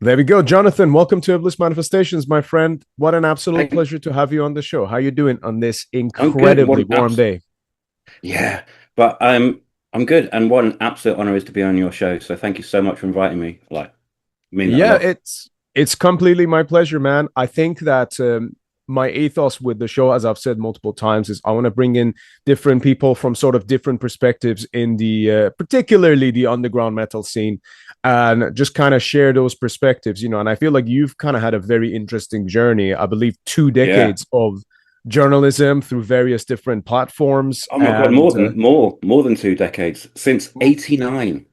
There we go, Jonathan. Welcome to Iblis Manifestations, my friend. What an absolute Hey, pleasure to have you on the show. How you doing on this I'm good. incredibly warm day? Yeah, but I'm good, and what an absolute honor is to be on your show. So thank you so much for inviting me. Like, I mean that a Yeah, lot. it's completely my pleasure, man. I think that my ethos with the show, as I've said multiple times, is I want to bring in different people from sort of different perspectives in the particularly the underground metal scene, and just kind of share those perspectives, And I feel like you've kind of had a very interesting journey. I believe two Yeah. decades of journalism through various different platforms, Oh my God, and more than 2 decades since '89.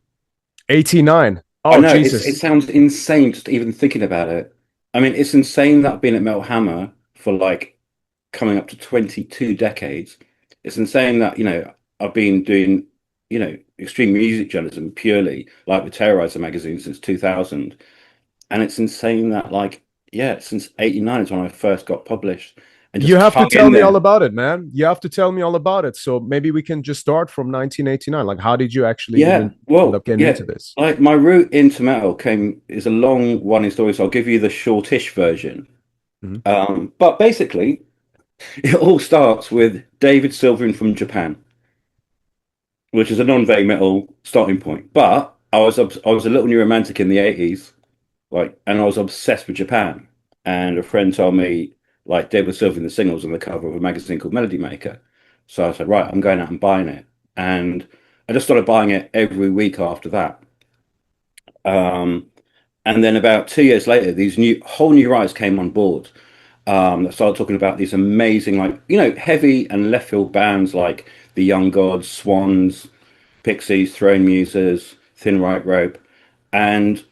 89. I Oh, know it Jesus. sounds insane just even thinking about it. I mean, it's insane that I've been at Metal Hammer for like coming up to 22 decades. It's insane that, I've been doing, extreme music journalism purely, like with Terrorizer magazine since 2000. And it's insane that, like, yeah, since '89 is when I first got published and You just have to hung tell in me all there. about it, man. You have to tell me all about it. So maybe we can just start from 1989. Like, how did you actually Yeah, even end well, up getting yeah, into this? like my route into metal is a long running story, so I'll give you the shortish version. Mhm. But basically, it all starts with David Sylvian from Japan, which is a non-vague metal starting point. But I was a little new romantic in the '80s, like, and I was obsessed with Japan. And a friend told me, like, David Sylvian, the singer, was on the cover of a magazine called Melody Maker. So I said, right, I'm going out and buying it. And I just started buying it every week after that. Um, and then about 2 years later, these whole new writers came on board that started talking about these amazing, like, heavy and left field bands like the Young Gods, Swans, Pixies, Throne Muses, Thin White Rope. And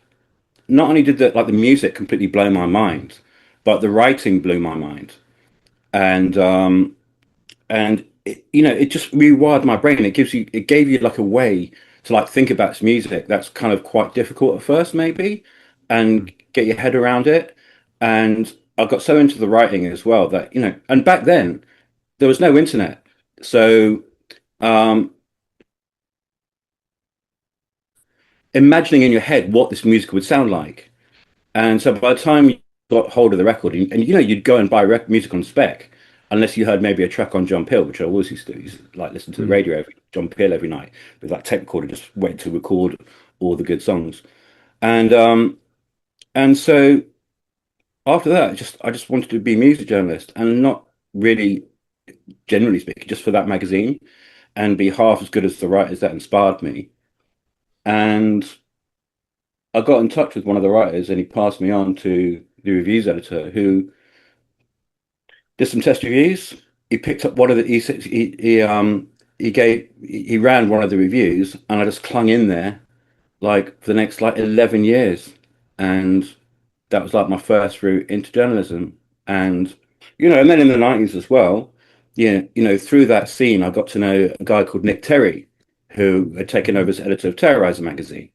not only did the music completely blow my mind, but the writing blew my mind. And it just rewired my brain. It gave you like a way to like think about music that's kind of quite difficult at first, maybe, and get your head around it. And I got so into the writing as well that, and back then there was no internet. So um, imagining in your head what this music would sound like. And so by the time you got hold of the record, and you'd go and buy music on spec, unless you heard maybe a track on Jump Hill, which I always used to do, like listen to the Mhm. radio Jump Hill every night with like tape recorder, just wait to record all the good songs. And so after that, I just wanted to be a music journalist and not really, generally speaking, just for that magazine and be half as good as the writers that inspired me. And I got in touch with one of the writers, and he passed me on to the reviews editor, who did some test reviews. He picked up one of the he ran one of the reviews, and I just clung in there like for the next like 11 years, and that was like my first route into journalism. And and then in the '90s as well, yeah, through that scene I got to know a guy called Nick Terry, who had taken over Mhm. as editor of Terrorizer magazine.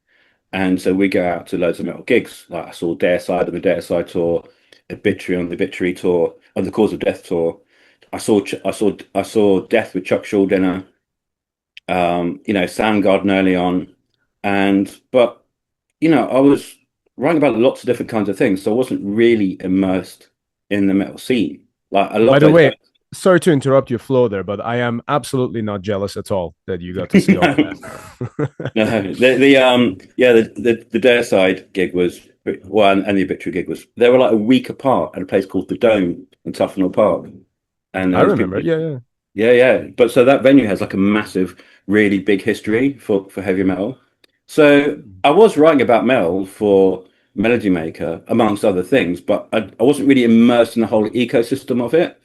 And so we go out to loads of metal gigs. Like I saw Dare Side on the Dare Side tour, Obituary on the Obituary tour, on the Cause of Death tour. I saw Death with Chuck Schuldiner, Soundgarden early on, but I was writing about lots of different kinds of things, so I wasn't really immersed in the metal scene. Like a lot By of the those way, guys. sorry to interrupt your flow there, but I am absolutely not jealous at all that you got to see all of No, that. no, the Dare Side gig was well, and the Obituary gig was, they were like a week apart at a place called the Dome in Tufnell Park, and there I was people. remember. Yeah, yeah. Yeah, yeah. But so that venue has like a massive, really big history for heavy metal. So I was writing about metal for Melody Maker, amongst other things, but I wasn't really immersed in the whole ecosystem of it.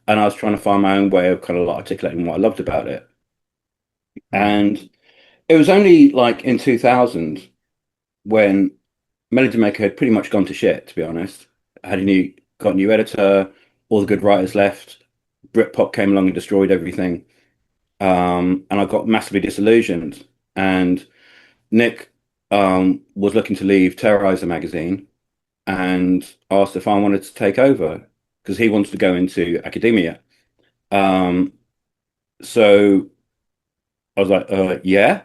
And I was trying to find my own way of kind of like articulating what I loved about it. Mm. And it was only like in 2000 when Melody Maker had pretty much gone to shit, to be honest. I had got a new editor, all the good writers left. Britpop came along and destroyed everything. And I got massively disillusioned. And Nick was looking to leave Terrorizer magazine and asked if I wanted to take over because he wanted to go into academia. Um, so I was like, yeah.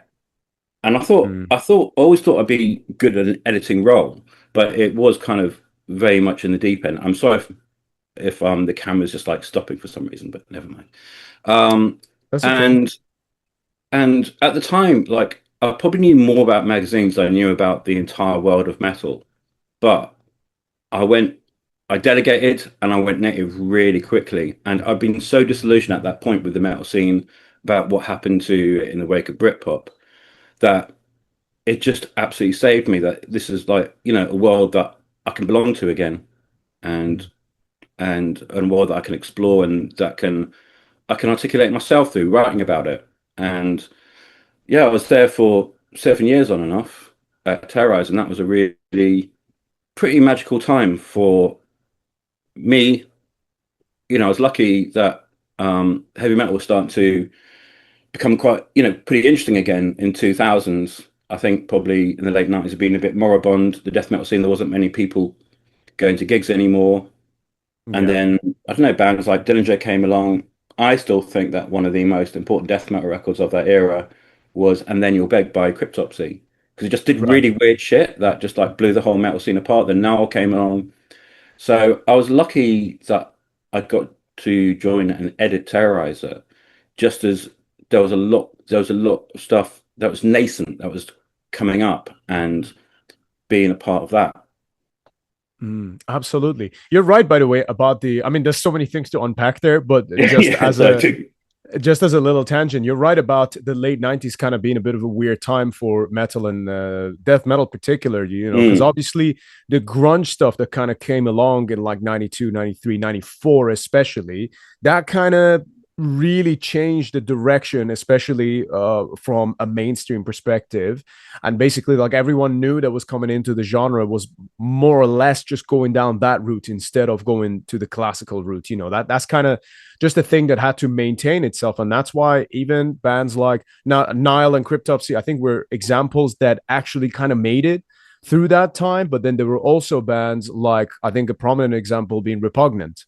And I Mm. always thought I'd be good at an editing role, but it was kind of very much in the deep end. I'm sorry if the camera's just like stopping for some reason, but never mind. Um, That's okay. and and at the time, like I probably knew more about magazines than I knew about the entire world of metal. But I went, I delegated and I went native really quickly. And I've been so disillusioned at that point with the metal scene about what happened to it in the wake of Britpop that it just absolutely saved me that this is like, a world that I can belong to again and Mm. and a world that I can explore and that I can articulate myself through writing about it. And yeah, I was there for 7 years on and off at Terrorizer, and that was a really pretty magical time for me. I was lucky that heavy metal was starting to become quite, pretty interesting again in 2000s. I think probably in the late 90s had been a bit moribund. The death metal scene, there wasn't many people going to gigs anymore. And Yeah. then, I don't know, bands like Dillinger came along. I still think that one of the most important death metal records of that era was And Then You'll Beg by Cryptopsy. Because it just did Right. really weird shit that just like blew the whole metal scene apart. Then Nile came along. So I was lucky that I got to join and edit Terrorizer, just as there was a lot of stuff that was nascent that was coming up, and being a part of that. Absolutely. You're right, by the way, about the, I mean, there's so many things to unpack there, but Yeah, yeah. So too. just as a little tangent, you're right about the late 90s kind of being a bit of a weird time for metal and death metal particularly, because Mm, obviously the grunge stuff that kind of came along in like 92, 93, 94, especially, that kind of really changed the direction, especially from a mainstream perspective. And basically, like everyone knew that was coming into the genre was more or less just going down that route instead of going to the classical route. That's kind of just a thing that had to maintain itself. And that's why even bands like Nile and Cryptopsy, I think, were examples that actually kind of made it through that time. But then there were also bands like, I think a prominent example being Repugnant.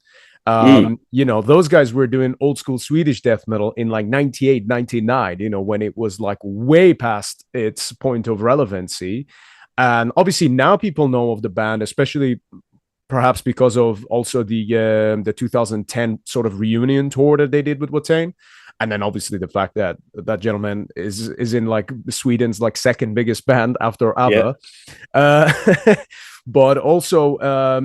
mm. Those guys were doing old school Swedish death metal in like 98, 99, when it was like way past its point of relevancy. And obviously now people know of the band, especially perhaps because of also the 2010 sort of reunion tour that they did with Watain. And then obviously the fact that that gentleman is in like Sweden's like second biggest band after Yeah, ABBA. Uh, but also, I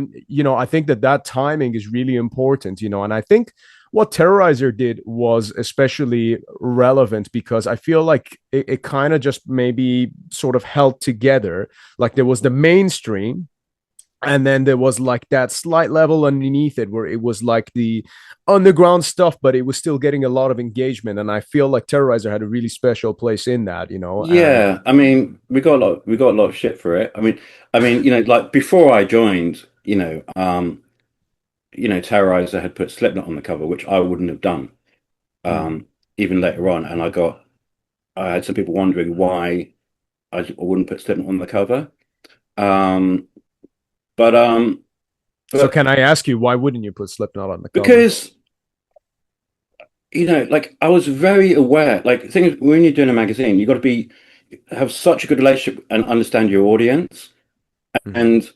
think that timing is really important, and I think what Terrorizer did was especially relevant because I feel like it kind of just maybe sort of held together. Like there was the mainstream, and then there was like that slight level underneath it where it was like the underground stuff, but it was still getting a lot of engagement. And I feel like Terrorizer had a really special place in that, and yeah. I mean, we got a lot of shit for it. I mean, like before I joined, Terrorizer had put Slipknot on the cover, which I wouldn't have done. mm. Even later on, and I had some people wondering why I wouldn't put Slipknot on the cover. Um, but So but can I ask you, why wouldn't you put Slipknot on the cover? because like I was very aware, like things when you're doing a magazine, you got to be have such a good relationship and understand your audience, Mm.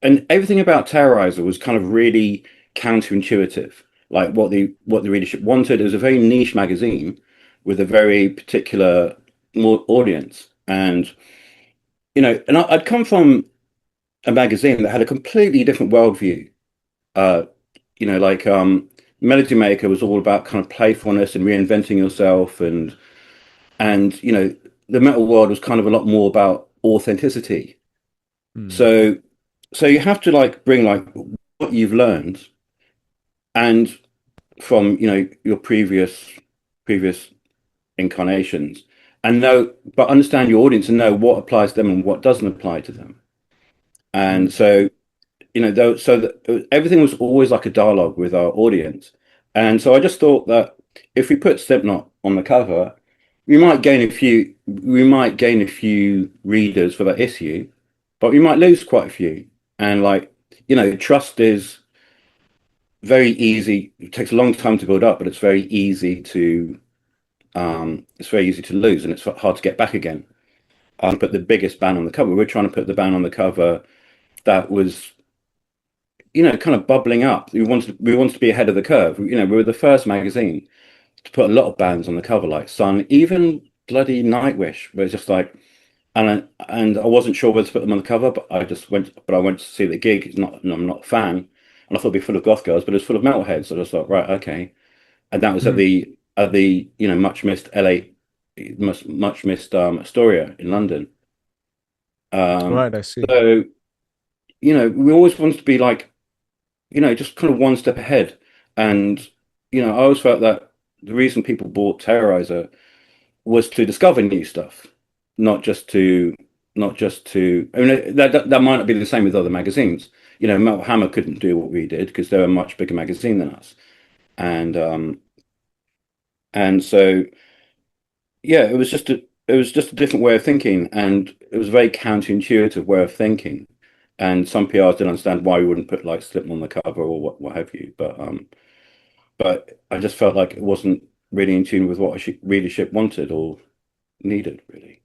and everything about Terrorizer was kind of really counterintuitive. Like what the readership wanted. It was a very niche magazine with a very particular more audience, and I'd come from a magazine that had a completely different worldview. Uh, like Melody Maker was all about kind of playfulness and reinventing yourself, and the metal world was kind of a lot more about authenticity. Mm. So you have to like bring like what you've learned and from your previous incarnations, and know but understand your audience and know what applies to them and what doesn't apply to them. And Mm. so everything was always like a dialogue with our audience. And so I just thought that if we put Slipknot on the cover, we might gain a few readers for that issue, but we might lose quite a few. And like, trust is very easy. It takes a long time to build up, but it's very easy to lose, and it's hard to get back again. Put the biggest band on the cover. We're trying to put the band on the cover that was, kind of bubbling up. We wanted to be ahead of the curve. We were the first magazine to put a lot of bands on the cover, like Sun, even bloody Nightwish, where it's just like, and I wasn't sure whether to put them on the cover, but I went to see the gig. It's not, and I'm not a fan, and I thought it'd be full of goth girls, but it's full of metalheads. So I just thought, right, okay, and that was at Mm. the much missed LA, much missed Astoria in London. Um, Right, I see. so we always wanted to be like, just kind of one step ahead, and I always felt that the reason people bought Terrorizer was to discover new stuff, not just to not just to. I mean, that might not be the same with other magazines. Metal Hammer couldn't do what we did because they're a much bigger magazine than us, and so yeah, it was just a different way of thinking, and it was a very counterintuitive way of thinking. And some PRs didn't understand why we wouldn't put like Slipknot on the cover or what have you, but I just felt like it wasn't really in tune with what readership wanted or needed, really.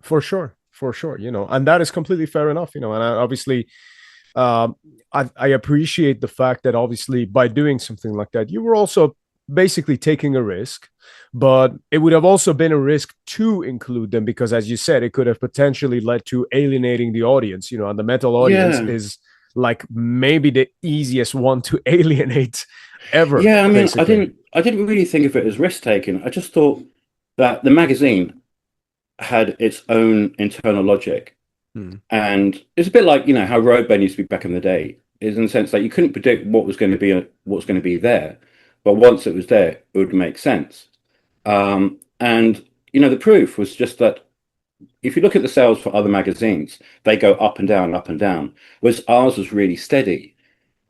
For sure, and that is completely fair enough, and obviously, um, I appreciate the fact that obviously by doing something like that, you were also basically taking a risk, but it would have also been a risk to include them because, as you said, it could have potentially led to alienating the audience, and the metal audience Yeah. is like maybe the easiest one to alienate ever, Yeah, I mean, I basically. didn't I didn't really think of it as risk taking. I just thought that the magazine had its own internal logic. Hmm. And it's a bit like, how Roadbane used to be back in the day, is in the sense that you couldn't predict what was going to be there, but once it was there, it would make sense. And the proof was just that if you look at the sales for other magazines, they go up and down, whereas ours was really steady,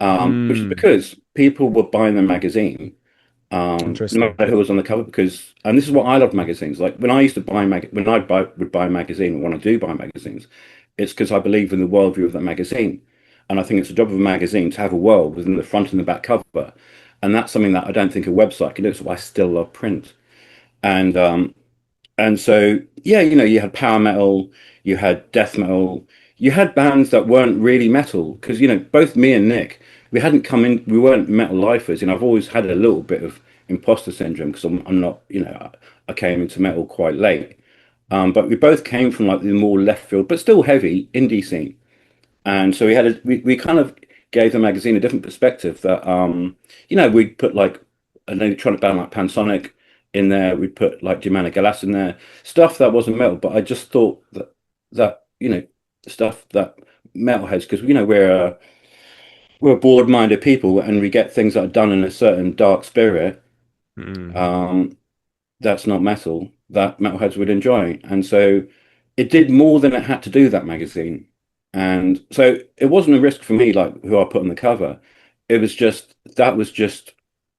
which is Mm, because people were buying the magazine, no interesting. matter who was on the cover. Because, and this is what I love magazines. Like when I used to when would buy a magazine, or when I do buy magazines, it's because I believe in the worldview of that magazine, and I think it's the job of a magazine to have a world within the front and the back cover, and that's something that I don't think a website can do. So I still love print, and so, yeah, you had power metal, you had death metal, you had bands that weren't really metal because, both me and Nick, we weren't metal lifers. I've always had a little bit of imposter syndrome because I'm not, I came into metal quite late. But we both came from like the more left field, but still heavy indie scene. And so we kind of gave the magazine a different perspective that we'd put like an electronic band like Pansonic in there, we'd put like Germanic Galas in there, stuff that wasn't metal, but I just thought that stuff that metalheads, because we're broad-minded people and we get things that are done in a certain dark spirit, Mm. um that's not metal, that metalheads would enjoy. And so it did more than it had to do, that magazine. And so it wasn't a risk for me, like who I put on the cover. It was just that was just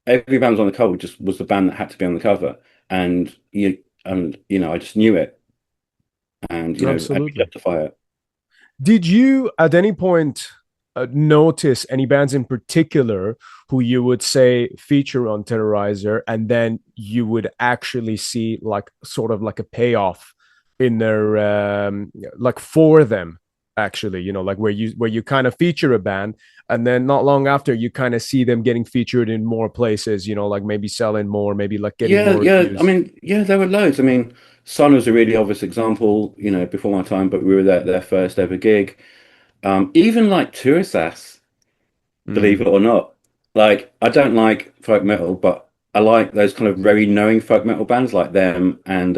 every band on the cover just was the band that had to be on the cover. And I just knew it, and I could Absolutely. justify it. Did you at any point notice any bands in particular who you would say feature on Terrorizer, and then you would actually see like sort of like a payoff in their like for them actually, like where you kind of feature a band and then not long after you kind of see them getting featured in more places, like maybe selling more, maybe like getting Yeah, more yeah. I reviews. mean, yeah, there were loads. I mean, Sun was a really obvious example, before my time, but we were there at their first ever gig. Even like Turisas, believe Mm, it or not. Like, I don't like folk metal, but I like those kind of very knowing folk metal bands like them. And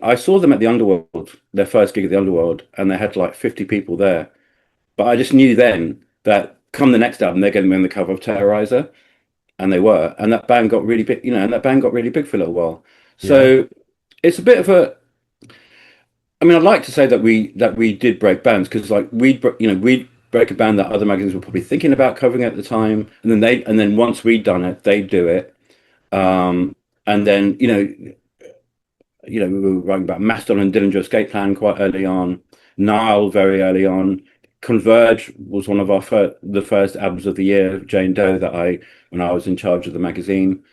I saw them at the Underworld, their first gig at the Underworld, and they had like 50 people there. But I just knew then that come the next album, they're going to be on the cover of Terrorizer, and they were. And that band got really big, and that band got really big for a little while. yeah. So it's a bit of a, I mean, I'd like to say that we did break bands, because like we'd break a band that other magazines were probably thinking about covering at the time, and then once we'd done it, they'd do it. Um, and then we were writing about Mastodon and Dillinger Escape Plan quite early on, Nile very early on. Converge was one of the first albums of the year, Jane Doe, that when I was in charge of the magazine.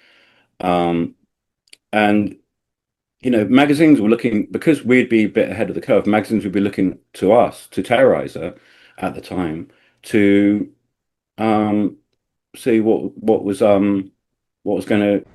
Um, and magazines were looking, because we'd be a bit ahead of the curve, magazines would be looking to us, to Terrorizer at the time, to um, see what was going to.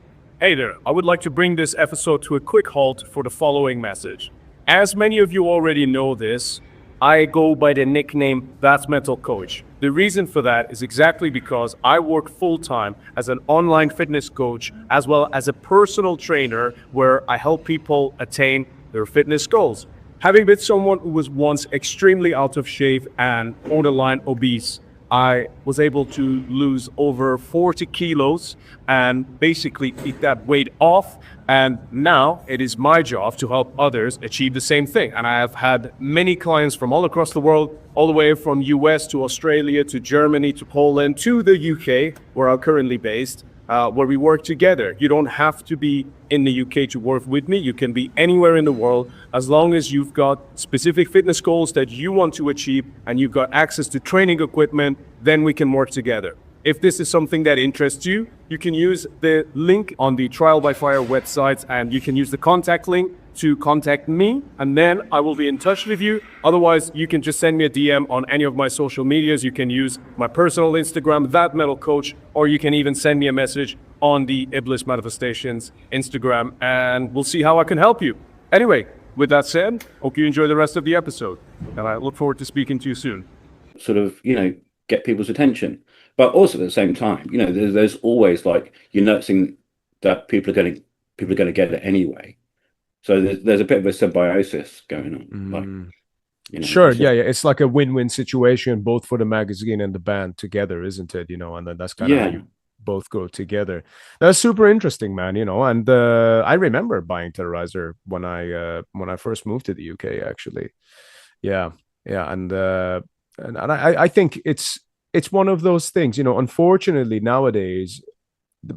Hey there, I would like to bring this episode to a quick halt for the following message. As many of you already know this, I go by the nickname That Mental Coach. The reason for that is exactly because I work full-time as an online fitness coach as well as a personal trainer where I help people attain their fitness goals. Having been someone who was once extremely out of shape and borderline obese, I was able to lose over 40 kilos and basically keep that weight off. And now it is my job to help others achieve the same thing. And I have had many clients from all across the world, all the way from US to Australia to Germany to Poland to the UK, where I'm currently based, where we work together. You don't have to be in the UK to work with me. You can be anywhere in the world as long as you've got specific fitness goals that you want to achieve and you've got access to training equipment, then we can work together. If this is something that interests you, you can use the link on the Trial by Fire website and you can use the contact link to contact me and then I will be in touch with you. Otherwise, you can just send me a DM on any of my social medias. You can use my personal Instagram, That Metal Coach, or you can even send me a message on the Iblis Manifestations Instagram and we'll see how I can help you. Anyway, with that said, hope you enjoy the rest of the episode and I look forward to speaking to you soon. Sort of, get people's attention. But also at the same time, there's always like you're noticing that people are going to get it anyway. So there's a bit of a symbiosis going on. Sure, yeah. It's like a win-win situation, both for the magazine and the band together, isn't it? And then that's kind of how you both go together. That's super interesting, man. And I remember buying Terrorizer when I first moved to the UK, actually. Yeah, and I think it's one of those things. Unfortunately nowadays,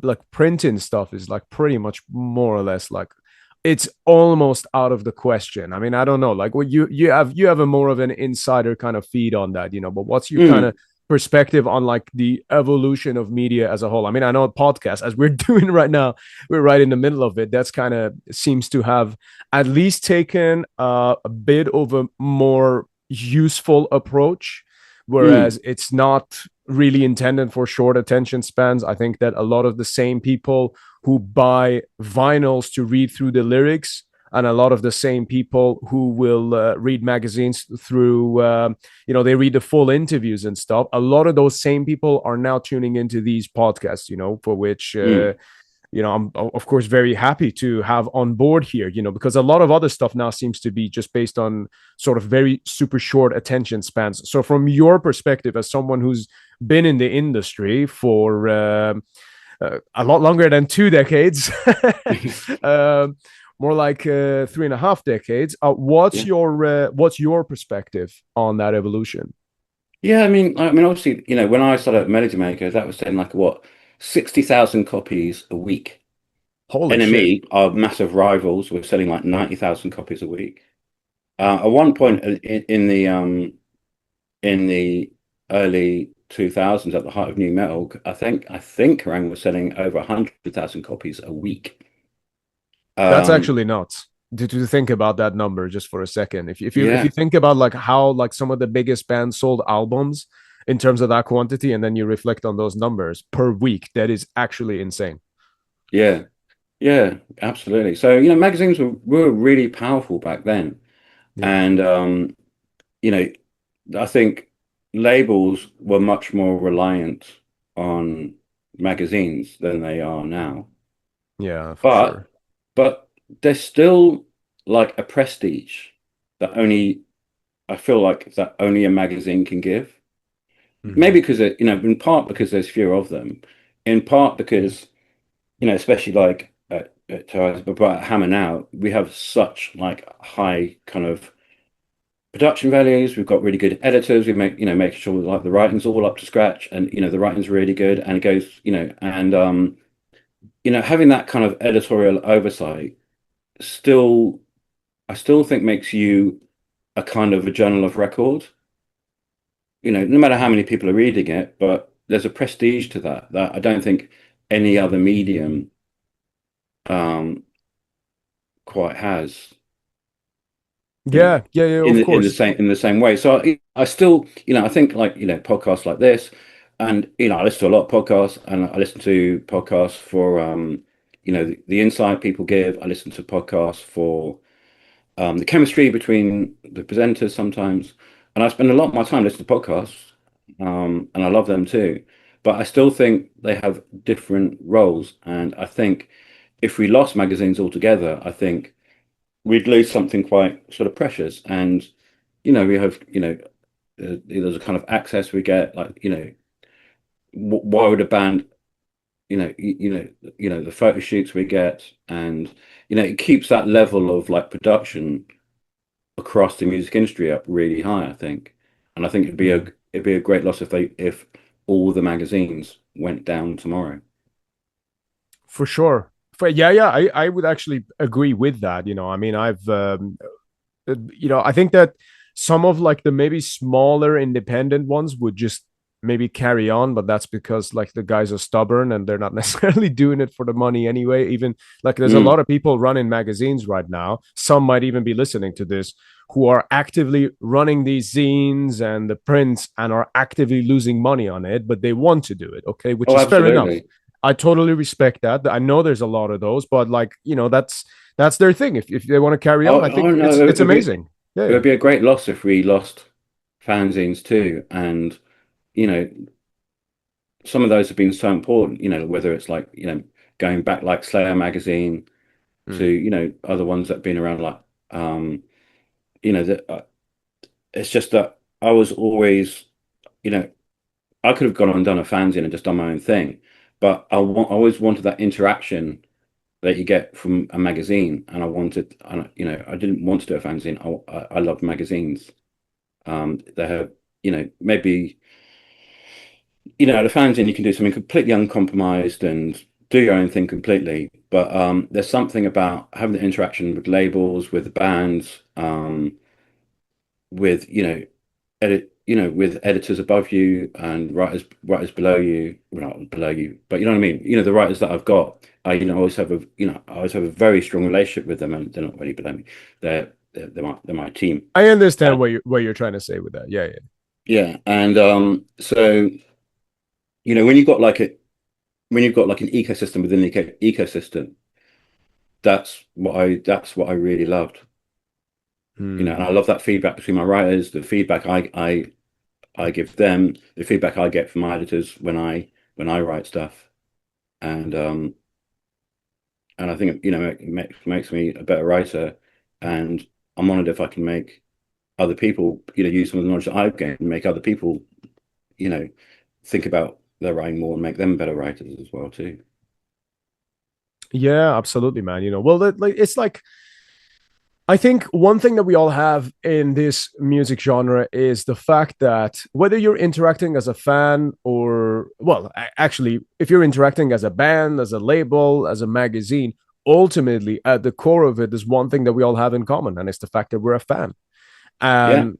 like printing stuff is like pretty much more or less like it's almost out of the question. I mean, I don't know, like what you have a more of an insider kind of feed on that, but what's your kind of perspective on like the evolution of media as a whole? I mean, I know a podcast as we're doing right now, we're right in the middle of it. That's kind of seems to have at least taken a bit of a more useful approach, whereas it's not really intended for short attention spans. I think that a lot of the same people who buy vinyls to read through the lyrics and a lot of the same people who will read magazines through, they read the full interviews and stuff. A lot of those same people are now tuning into these podcasts, for which, I'm of course very happy to have on board here, because a lot of other stuff now seems to be just based on sort of very super short attention spans. So from your perspective, as someone who's been in the industry for a lot longer than 2 decades, more like 3.5 decades, what's your perspective on that evolution? Yeah, I mean, obviously, when I started at Melody Maker, that was saying like what 60,000 copies a week. Holy NME, shit. our massive rivals, were selling like 90,000 copies a week. At one point in the early 2000s, at the height of new metal, I think Kerrang was selling over 100,000 copies a week. That's actually nuts. To think about that number just for a second. If you think about like how like some of the biggest bands sold albums in terms of that quantity, and then you reflect on those numbers per week, that is actually insane. Yeah, absolutely. So magazines were really powerful back then, and I think labels were much more reliant on magazines than they are now. Yeah, for sure. But there's still like a prestige that I feel like that only a magazine can give. Maybe because in part because there's fewer of them, in part because especially like at Terrorizer, but at Hammer now, we have such like high kind of production values. We've got really good editors. We making sure like the writing's all up to scratch, and the writing's really good, and it goes and having that kind of editorial oversight I still think makes you a kind of a journal of record. No matter how many people are reading it, but there's a prestige to that I don't think any other medium quite has, you know, Yeah, of course. in the same way. So I still, I think like, podcasts like this, and I listen to a lot of podcasts, and I listen to podcasts for the insight people give. I listen to podcasts for the chemistry between the presenters sometimes, and I spend a lot of my time listening to podcasts, and I love them too. But I still think they have different roles, and I think if we lost magazines altogether, I think we'd lose something quite sort of precious. And we have there's a kind of access we get, like why would a band the photo shoots we get, and it keeps that level of like production across the music industry up really high, I think. And I think it'd be a great loss if all the magazines went down tomorrow. For sure. Yeah, I would actually agree with that. I mean, I think that some of like the maybe smaller independent ones would just maybe carry on, but that's because like the guys are stubborn and they're not necessarily doing it for the money anyway. Even like there's a Mm. lot of people running magazines right now. Some might even be listening to this who are actively running these zines and the prints and are actively losing money on it, but they want to do it. Okay, which Oh, is fair enough. absolutely. I totally respect that. I know there's a lot of those, but like, that's their thing. If they want to carry on, I think Oh no, it's amazing. it Yeah. would be a great loss if we lost fanzines too. And you know, some of those have been so important. Whether it's like going back like Slayer magazine to Mm. other ones that have been around, like that. It's just that I was always you know I could have gone and done a fanzine and just done my own thing, but I always wanted that interaction that you get from a magazine, and I didn't want to do a fanzine. I love magazines. They have, maybe, the fanzine you can do something completely uncompromised and do your own thing completely. But there's something about having the interaction with labels, with the bands, with with editors above you and writers below you, well, not below you, but you know what I mean. The writers that I've got, I always have a very strong relationship with them, and they're not really below me. They're my team. I understand Uh, what you're trying to say with that. Yeah, yeah. yeah, and so when when you've got like an ecosystem within the ecosystem, that's what I really loved. And Hmm. I love that feedback between my writers, the feedback I give them, the feedback I get from my editors when I write stuff, and I think it makes me a better writer, and I'm honored if I can make other people use some of the knowledge that I've gained and make other people you know think about their writing more and make them better writers as well too. Yeah, absolutely, man. Well, like it's like I think one thing that we all have in this music genre is the fact that whether you're interacting as a fan or, well, actually, if you're interacting as a band, as a label, as a magazine, ultimately at the core of it is one thing that we all have in common, and it's the fact that we're a fan. Yeah, And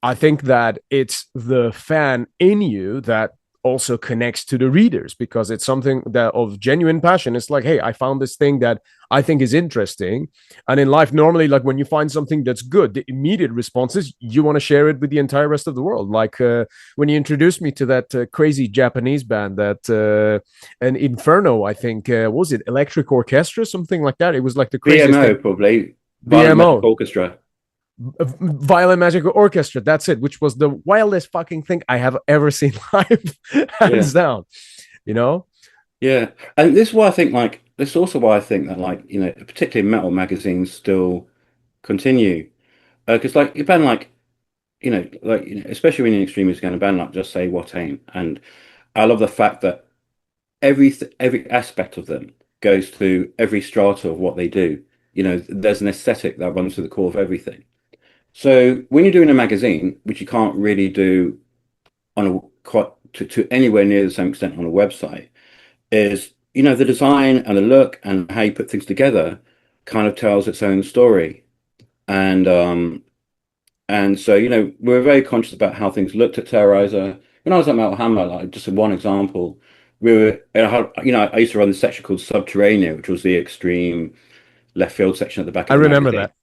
I think that it's the fan in you that also connects to the readers because it's something that of genuine passion. It's like, hey, I found this thing that I think is interesting. And in life, normally, like when you find something that's good, the immediate response is you want to share it with the entire rest of the world. Like when you introduced me to that crazy Japanese band, that an Inferno, I think, was it Electric Orchestra, something like that? It was like the craziest BMO, thing. probably Violent Metric BMO. Orchestra. Violent Magic Orchestra. That's it, which was the wildest fucking thing I have ever seen live, Yeah, hands down. You know? yeah, and this is also why I think that, like, particularly metal magazines still continue, because like a band like especially when you're an extremist kind of band, like just say What Aim, and I love the fact that every aspect of them goes through every strata of what they do. There's an aesthetic that runs through the core of everything. So when you're doing a magazine, which you can't really do on a quite to anywhere near the same extent on a website, is the design and the look and how you put things together kind of tells its own story. And so we're very conscious about how things looked at Terrorizer. When I was at Metal Hammer, like just one example, we were I used to run this section called Subterranean, which was the extreme left field section at the back I of the remember magazine.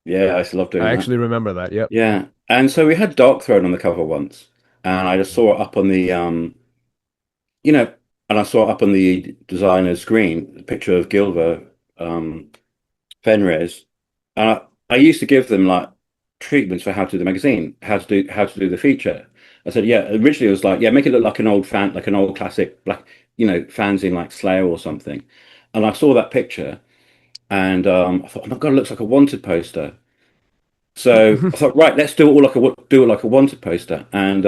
that. Yeah, I used to love doing I that. actually remember that. Yep. Yeah, and so we had Dark Throne on the cover once, and I just saw it up on the you know, and I saw it up on the designer's screen, a picture of Gilva um, Fenriz, and I used to give them like treatments for how to do the magazine, how to do the feature. I said, yeah, originally it was like, yeah, make it look like an old fan, like an old classic black, fanzine like Slayer or something. And I saw that picture, and I thought, oh my God, it looks like a wanted poster. So I thought, right, let's do it like a wanted poster, and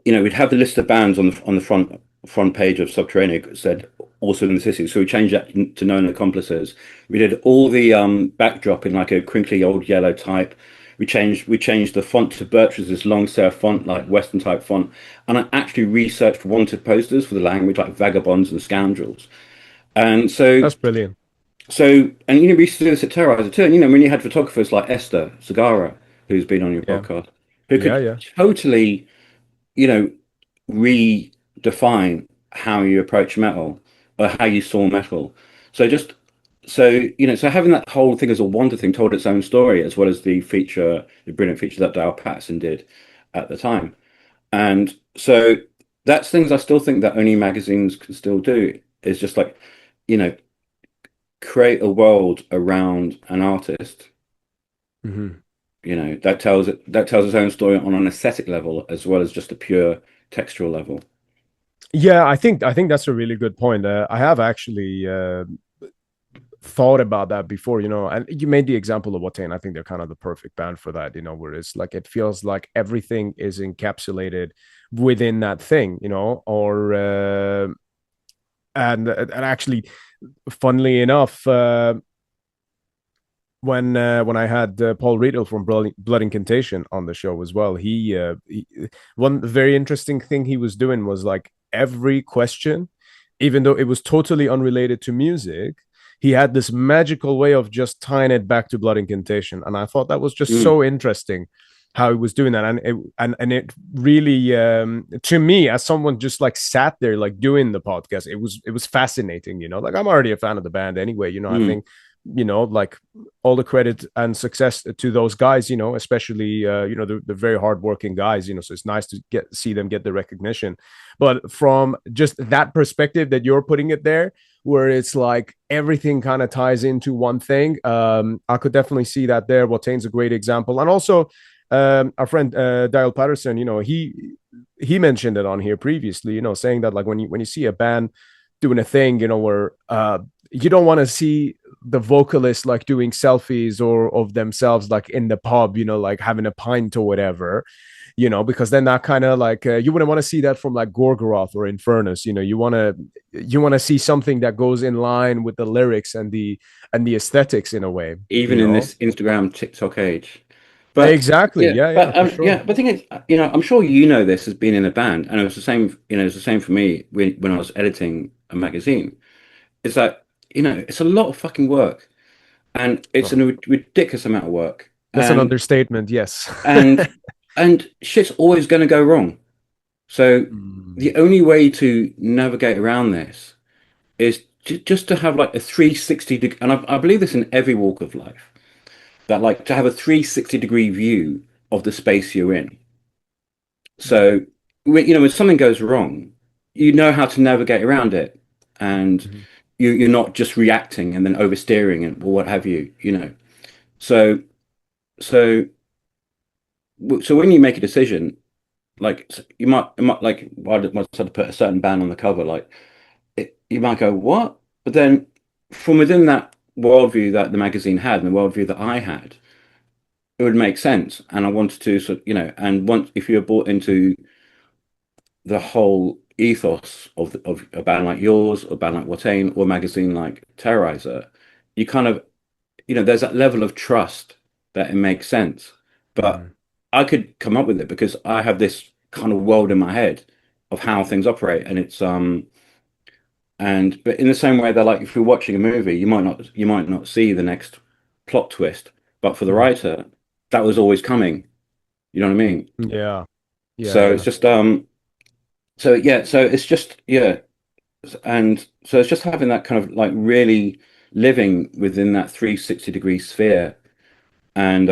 we'd have the list of bands on the front page of Subterranean that said also in the city. So we changed that to known accomplices. We did all the backdrop in like a crinkly old yellow type. We changed the font to Birch's long serif font, like Western type font. And I actually researched wanted posters for the language, like vagabonds and scoundrels. And That's brilliant. and we used to do this at Terrorizer too. And when you had photographers like Esther Sagara, who's been on your Yeah. podcast, who Yeah. could Yeah. totally redefine how you approach metal or how you saw metal. So just so having that whole thing as a wonder thing told its own story, as well as the brilliant feature that Dale Patterson did at the time. And so that's things I still think that only magazines can still do, is just like, you know, create a world around an artist, Hmm. that tells its own story on an aesthetic level as well as just a pure textual level. Yeah, I think that's a really good point. I have actually thought about that before, and you made the example of Watain. I think they're kind of the perfect band for that, where it's like it feels like everything is encapsulated within that thing, or and actually, funnily enough, when I had Paul Riedel from Blood Incantation on the show as well, he one very interesting thing he was doing was like every question, even though it was totally unrelated to music, he had this magical way of just tying it back to Blood Incantation, and I thought that was just Mm. so interesting how he was doing that, and it really to me, as someone just like sat there like doing the podcast, it was fascinating. Like I'm already a fan of the band anyway. I Mm. think like all the credit and success to those guys, especially the very hardworking guys, so it's nice to see them get the recognition. But from just that perspective that you're putting it there, where it's like everything kind of ties into one thing, I could definitely see that there. Watain's a great example. And also our friend Dial Patterson, he mentioned it on here previously, saying that like when you see a band doing a thing, where you don't want to see the vocalist like doing selfies or of themselves like in the pub, like having a pint or whatever, because then that kind of like you wouldn't want to see that from like Gorgoroth or Infernus. You want to see something that goes in line with the lyrics and the aesthetics in a way. Even in this Instagram TikTok age. But Exactly. yeah, Yeah, for sure. but the thing is, I'm sure this as being in a band, and it was the same. It was the same for me when I was editing a magazine. It's like it's a lot of fucking work, and it's a Oh, ridiculous amount of work, that's an understatement. Yes. and and shit's always going to go wrong. So Mm. the only way to navigate around this is just to have like a 360 degree, and I believe this in every walk of life, that like to have a 360-degree view of the space you're in. So when something goes wrong, you know how to navigate around it, and Mhm. you're not just reacting and then oversteering and or what have you. So so so when you make a decision, like it might like, why did I to put a certain band on the cover, like you might go what, but then from within that worldview that the magazine had and the worldview that I had, it would make sense. And I wanted to and once if you're bought into the whole ethos of a band like yours, or a band like Watain, or a magazine like Terrorizer, you kind of there's that level of trust that it makes sense. But Mhm. I could come up with it because I have this kind of world in my head of how things operate, and it's and but in the same way that like if you're watching a movie, you might not see the next plot twist, but for the Mhm. writer, that was always coming. You know what I mean? Yeah. Yeah. So it's Yeah. just so it's just and so it's just having that kind of like really living within that 360-degree sphere. And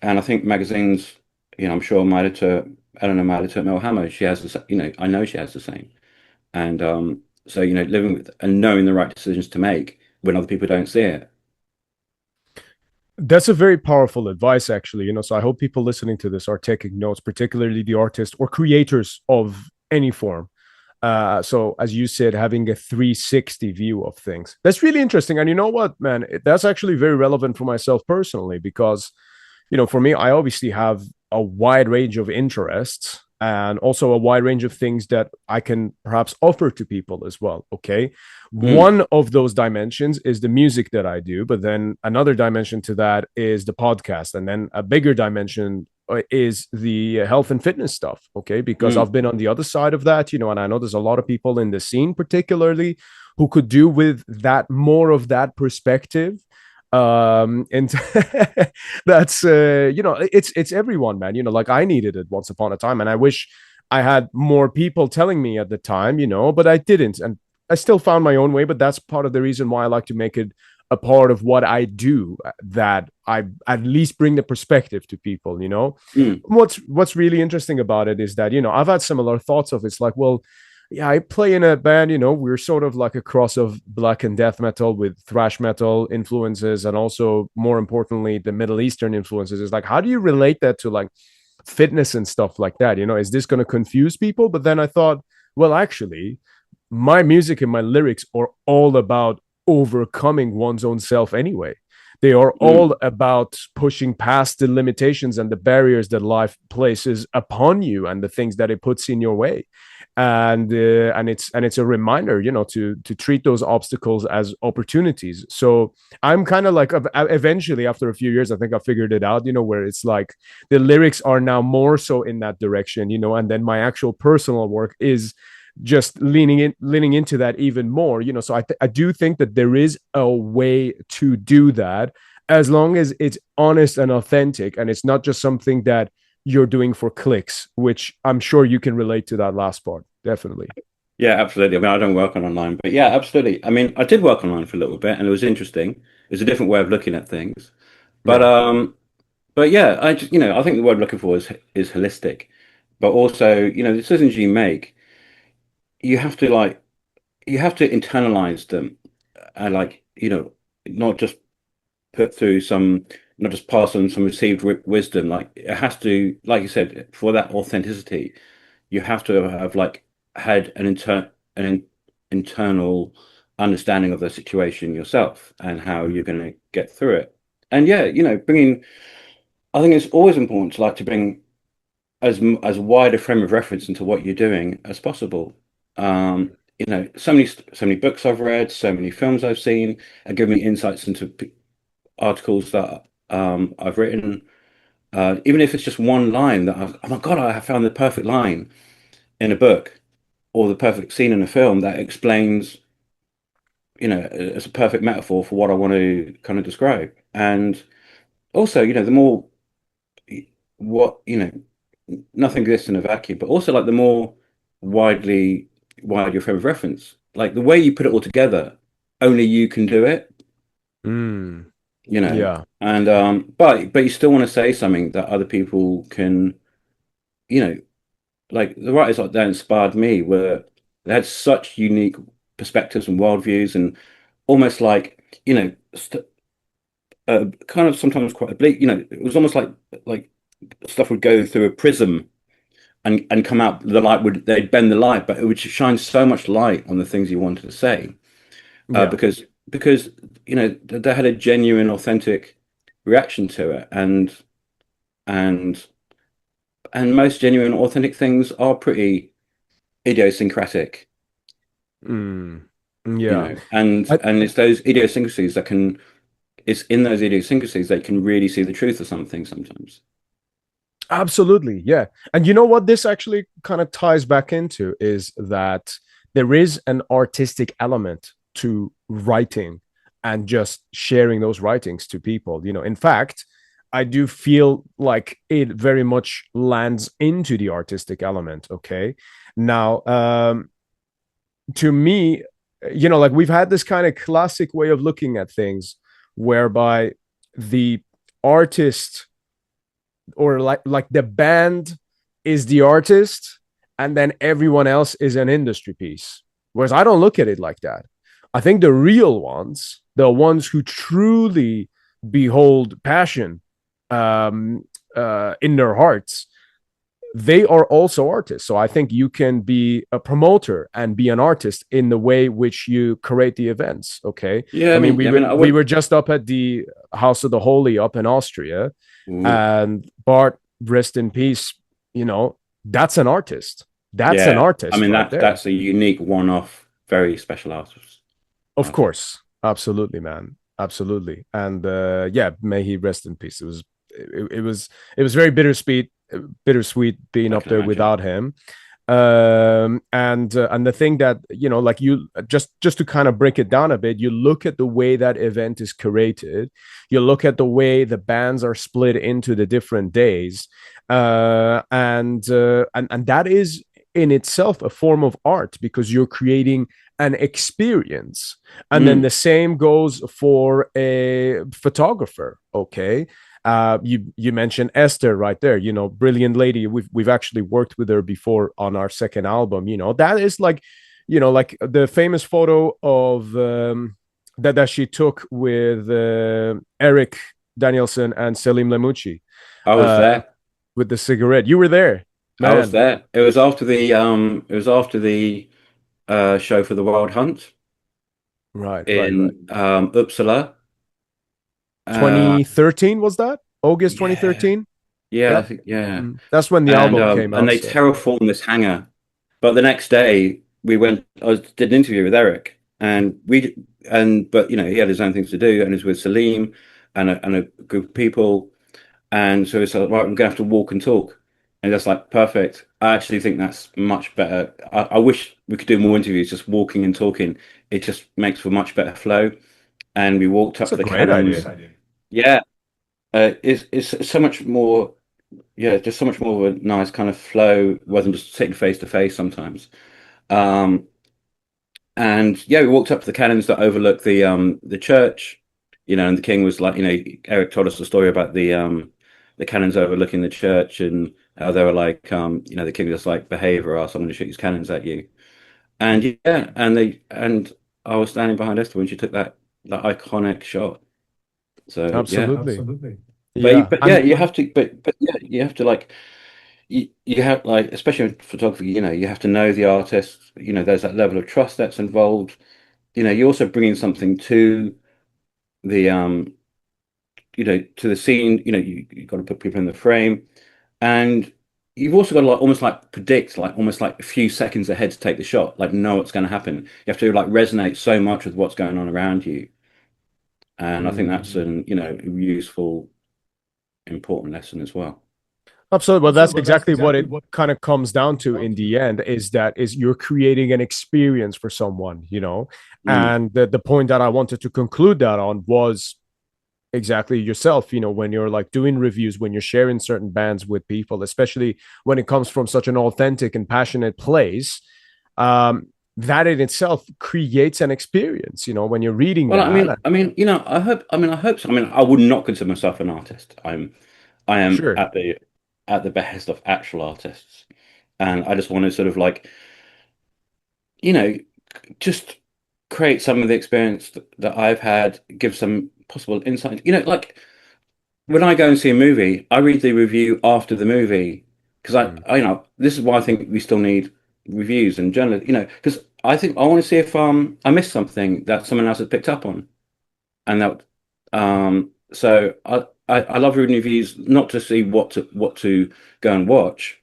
I think magazines, I'm sure my editor, Eleanor, my editor at Mel Hammer, she has I know she has the same. And so, living with and knowing the right decisions to make when other people don't see it. That's a very powerful advice, actually. So I hope people listening to this are taking notes, particularly the artists or creators of any form. So as you said, having a 360 view of things. That's really interesting. And you know what, man, that's actually very relevant for myself personally, because, for me, I obviously have a wide range of interests and also a wide range of things that I can perhaps offer to people as well. Okay. One of those dimensions is the music that I do, but then another dimension to that is the podcast. And then a bigger dimension is the health and fitness stuff. Okay. Because I've been on the other side of that, and I know there's a lot of people in the scene, particularly, who could do with that, more of that perspective. And that's it's everyone, man. Like I needed it once upon a time, and I wish I had more people telling me at the time, but I didn't, and I still found my own way. But that's part of the reason why I like to make it a part of what I do, that I at least bring the perspective to people. What's really interesting about it is that I've had similar thoughts of, it's like, well, yeah, I play in a band, we're sort of like a cross of black and death metal with thrash metal influences, and also, more importantly, the Middle Eastern influences. It's like, how do you relate that to like fitness and stuff like that? Is this going to confuse people? But then I thought, well, actually, my music and my lyrics are all about overcoming one's own self anyway. They are all about pushing past the limitations and the barriers that life places upon you and the things that it puts in your way. And it's a reminder, to treat those obstacles as opportunities. So I'm kind of like, eventually, after a few years, I think I figured it out, where it's like the lyrics are now more so in that direction, and then my actual personal work is just leaning into that even more. So I do think that there is a way to do that, as long as it's honest and authentic, and it's not just something that you're doing for clicks, which I'm sure you can relate to that last part. Definitely. Yeah, absolutely. I mean, I don't work on online, but yeah, absolutely. I mean, I did work online for a little bit, and it was interesting. It was a different way of looking at things. But Yeah. but yeah, I just, I think the word I'm looking for is holistic. But also, the decisions you make, you have to internalize them, and not just put through not just pass on some received wisdom. Like, it has to, like you said, for that authenticity, you have to have like had an internal understanding of the situation yourself and how you're going to get through it. And yeah, I think it's always important to bring as wide a frame of reference into what you're doing as possible. So many books I've read, so many films I've seen, and give me insights into articles that I've written. Even if it's just one line oh my God, I have found the perfect line in a book, or the perfect scene in a film that explains, as a perfect metaphor for what I want to kind of describe. And also, the more what, nothing exists in a vacuum, but also like the more wide your frame of reference, like the way you put it all together, only you can do it, Mm, yeah. and but you still want to say something that other people can, you know, like the writers like that inspired me, were they had such unique perspectives and worldviews, and almost like, kind of sometimes quite oblique. It was almost like stuff would go through a prism and come out. The light they'd bend the light, but it would shine so much light on the things you wanted to say, Yeah. because they had a genuine, authentic reaction to it, and and most genuine, authentic things are pretty idiosyncratic, Mm, yeah. and I, it's those idiosyncrasies it's in those idiosyncrasies that you can really see the truth of something sometimes. Absolutely. Yeah. And you know what this actually kind of ties back into is that there is an artistic element to writing and just sharing those writings to people. In fact, I do feel like it very much lands into the artistic element. Okay. Now, to me, like we've had this kind of classic way of looking at things whereby the artist or like the band is the artist and then everyone else is an industry piece. Whereas I don't look at it like that. I think the real ones, the ones who truly behold passion in their hearts, they are also artists. So I think you can be a promoter and be an artist in the way which you create the events. Okay. Yeah, I mean, I we would. were just up at the House of the Holy up in Austria, Ooh, and Bart, rest in peace. That's an artist. That's an yeah, I artist mean right there. that's a unique one-off, very special artist. Of Artist. course, absolutely, man, absolutely. And yeah, may he rest in peace. It was very bittersweet being I up can there imagine. without him. And the thing that like you just to kind of break it down a bit, you look at the way that event is curated, you look at the way the bands are split into the different days, and that is in itself a form of art because you're creating an experience. And then Mm. the same goes for a photographer. Okay. You mentioned Esther right there, brilliant lady. We've actually worked with her before on our second album. That is like, like the famous photo of that she took with Eric Danielson and Selim Lemucci I was uh, there. with the cigarette. You were there, I was man. there. It was after the show for the Wild Hunt Right, right, right. in Uppsala. Uh, 2013 was that? August yeah, 2013? yeah, I Yep. think yeah. That's when the album came And out. they So terraformed this hangar. But the next day we went. Did an interview with Eric, and but he had his own things to do, and he was with Salim and a group of people, and so it's like right, we're gonna have to walk and talk, and that's like perfect. I actually think that's much better. I wish we could do more interviews, just walking and talking. It just makes for much better flow. And we walked it's up a to the great cannons. idea. Yeah, it's so much more. Yeah, just so much more of a nice kind of flow, rather than just sitting face to face sometimes. Um, and yeah, we walked up to the cannons that overlook the church, and the king was like, Eric told us the story about the cannons overlooking the church and how they were like, the king was like, behave or else I'm going to shoot his cannons at you. And yeah, and I was standing behind Esther when she took that iconic shot. So yeah, Absolutely. but Yeah. yeah, And you have to, but yeah, you have to like you have like, especially in photography, you have to know the artist. There's that level of trust that's involved. You're also bringing something to the to the scene. You've got to put people in the frame, and you've also got to like almost like predict, like almost like a few seconds ahead to take the shot, like know what's going to happen. You have to like resonate so much with what's going on around you, and I think that's mm, an useful, important lesson as well. absolutely. Well, that's exactly what it kind of comes down to in the end is you're creating an experience for someone. Mm. And the point that I wanted to conclude that on was exactly yourself, when you're like doing reviews, when you're sharing certain bands with people, especially when it comes from such an authentic and passionate place, that in itself creates an experience, when you're reading Well, that. I hope so. I mean, I would not consider myself an artist. I am Sure. at the behest of actual artists, and I just want to sort of like, you know, just create some of the experience that I've had, give some possible insight. Like when I go and see a movie, I read the review after the movie because Mm. this is why I think we still need reviews and journalists. Because I think I want to see if I missed something that someone else has picked up on. And that so I love reading reviews not to see what to go and watch.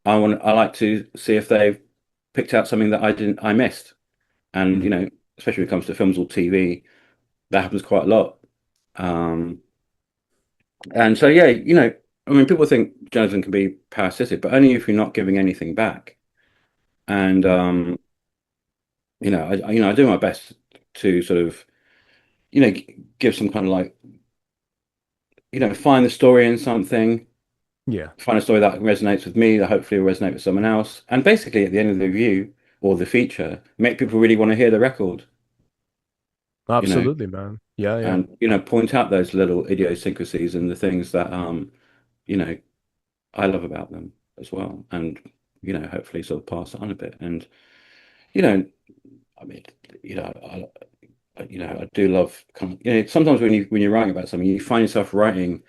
I like to see if they've picked out something that I missed. And Mm. especially when it comes to films or TV, that happens quite a lot. um and so yeah, I mean, people think journalism can be parasitic, but only if you're not giving anything back. And Mm. I do my best to sort of give some kind of like, find the story in something, Yeah. find a story that resonates with me, that hopefully will resonate with someone else. And basically, at the end of the review, or the feature make people really want to hear the record, you know, Absolutely, man. Yeah, yeah. and point out those little idiosyncrasies and the things that you know I love about them as well, and hopefully sort of pass it on a bit. And you know, I mean, you know, I do love kind of, sometimes when you're writing about something, you find yourself writing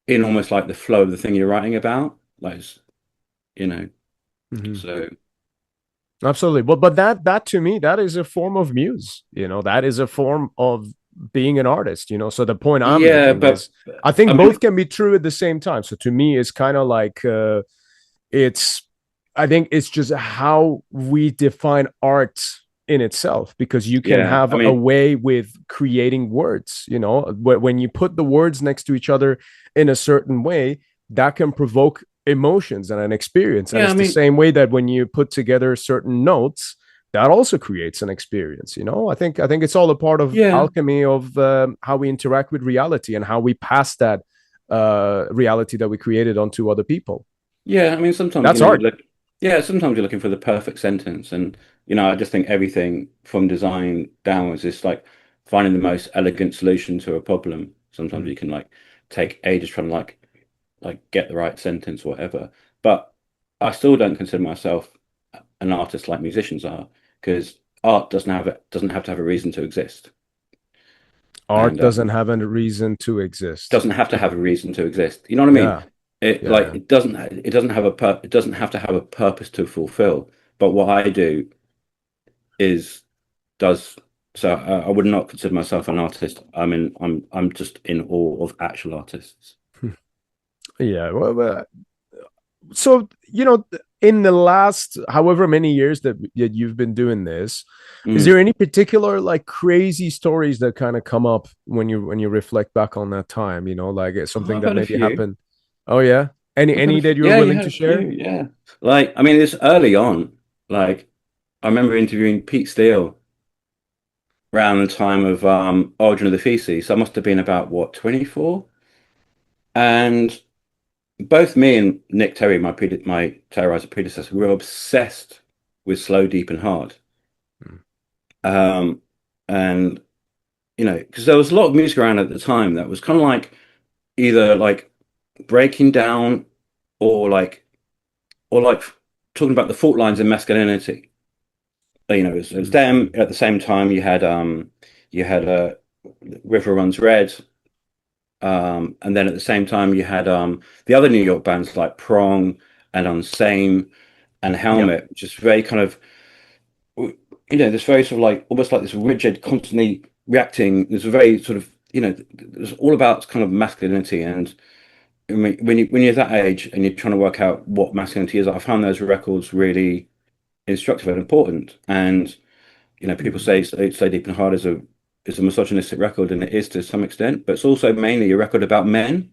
in almost like the flow of the thing you're writing about, like you know, Mhm. so Absolutely. But that to me, that is a form of muse. That is a form of being an artist. So the point I'm yeah, making but is, I I think mean, both can be true at the same time. So to me, it's kind of like it's. I think it's just how we define art in itself, because you can yeah, have I a mean, way with creating words. When you put the words next to each other in a certain way, that can provoke emotions and an experience. And yeah, I it's the mean, same way that when you put together certain notes, that also creates an experience. I think it's all a part of yeah, alchemy of how we interact with reality and how we pass that reality that we created onto other people. yeah. I mean, sometimes That's art. sometimes you're looking for the perfect sentence, and I just think everything from design downwards is like finding the most elegant solution to a problem. Sometimes Mm. you can like take ages trying to like get the right sentence or whatever. But I still don't consider myself an artist like musicians are, because art doesn't have to have a reason to exist, Art and doesn't have a reason to exist. doesn't have to have a reason to exist. You know what I mean? Yeah, It yeah, like yeah. it doesn't have it doesn't have to have a purpose to fulfill. But what I do is does so. I would not consider myself an artist. I'm just in awe of actual artists. Yeah. So in the last however many years that you've been doing this, is Mm. there any particular like crazy stories that kind of come up when you reflect back on that time? Like it's Oh, something I've that had a maybe few. happened. Oh yeah. Any I've had a any few. that you're Yeah, you willing had to a few. share? Yeah. Like, I mean, it's early on. Like, I remember interviewing Pete Steele around the time of Origin of the Feces. So I must have been about what, 24? And both me and Nick Terry, my Terrorizer predecessor, were obsessed with Slow, Deep, and Hard. Mm. Um, and because there was a lot of music around at the time that was kind of like either like breaking down or like talking about the fault lines in masculinity. It was them. Mm. At the same time, you had River Runs Red, and then at the same time you had the other New York bands like Prong and Unsane and Yeah. Helmet, which is very kind of this very sort of like almost like this rigid, constantly reacting. There's a very sort of it's all about kind of masculinity. And I mean, when you're that age and you're trying to work out what masculinity is, I found those records really instructive and important. And people Mm. say Deep and Hard is a misogynistic record, and it is to some extent, but it's also mainly a record about men.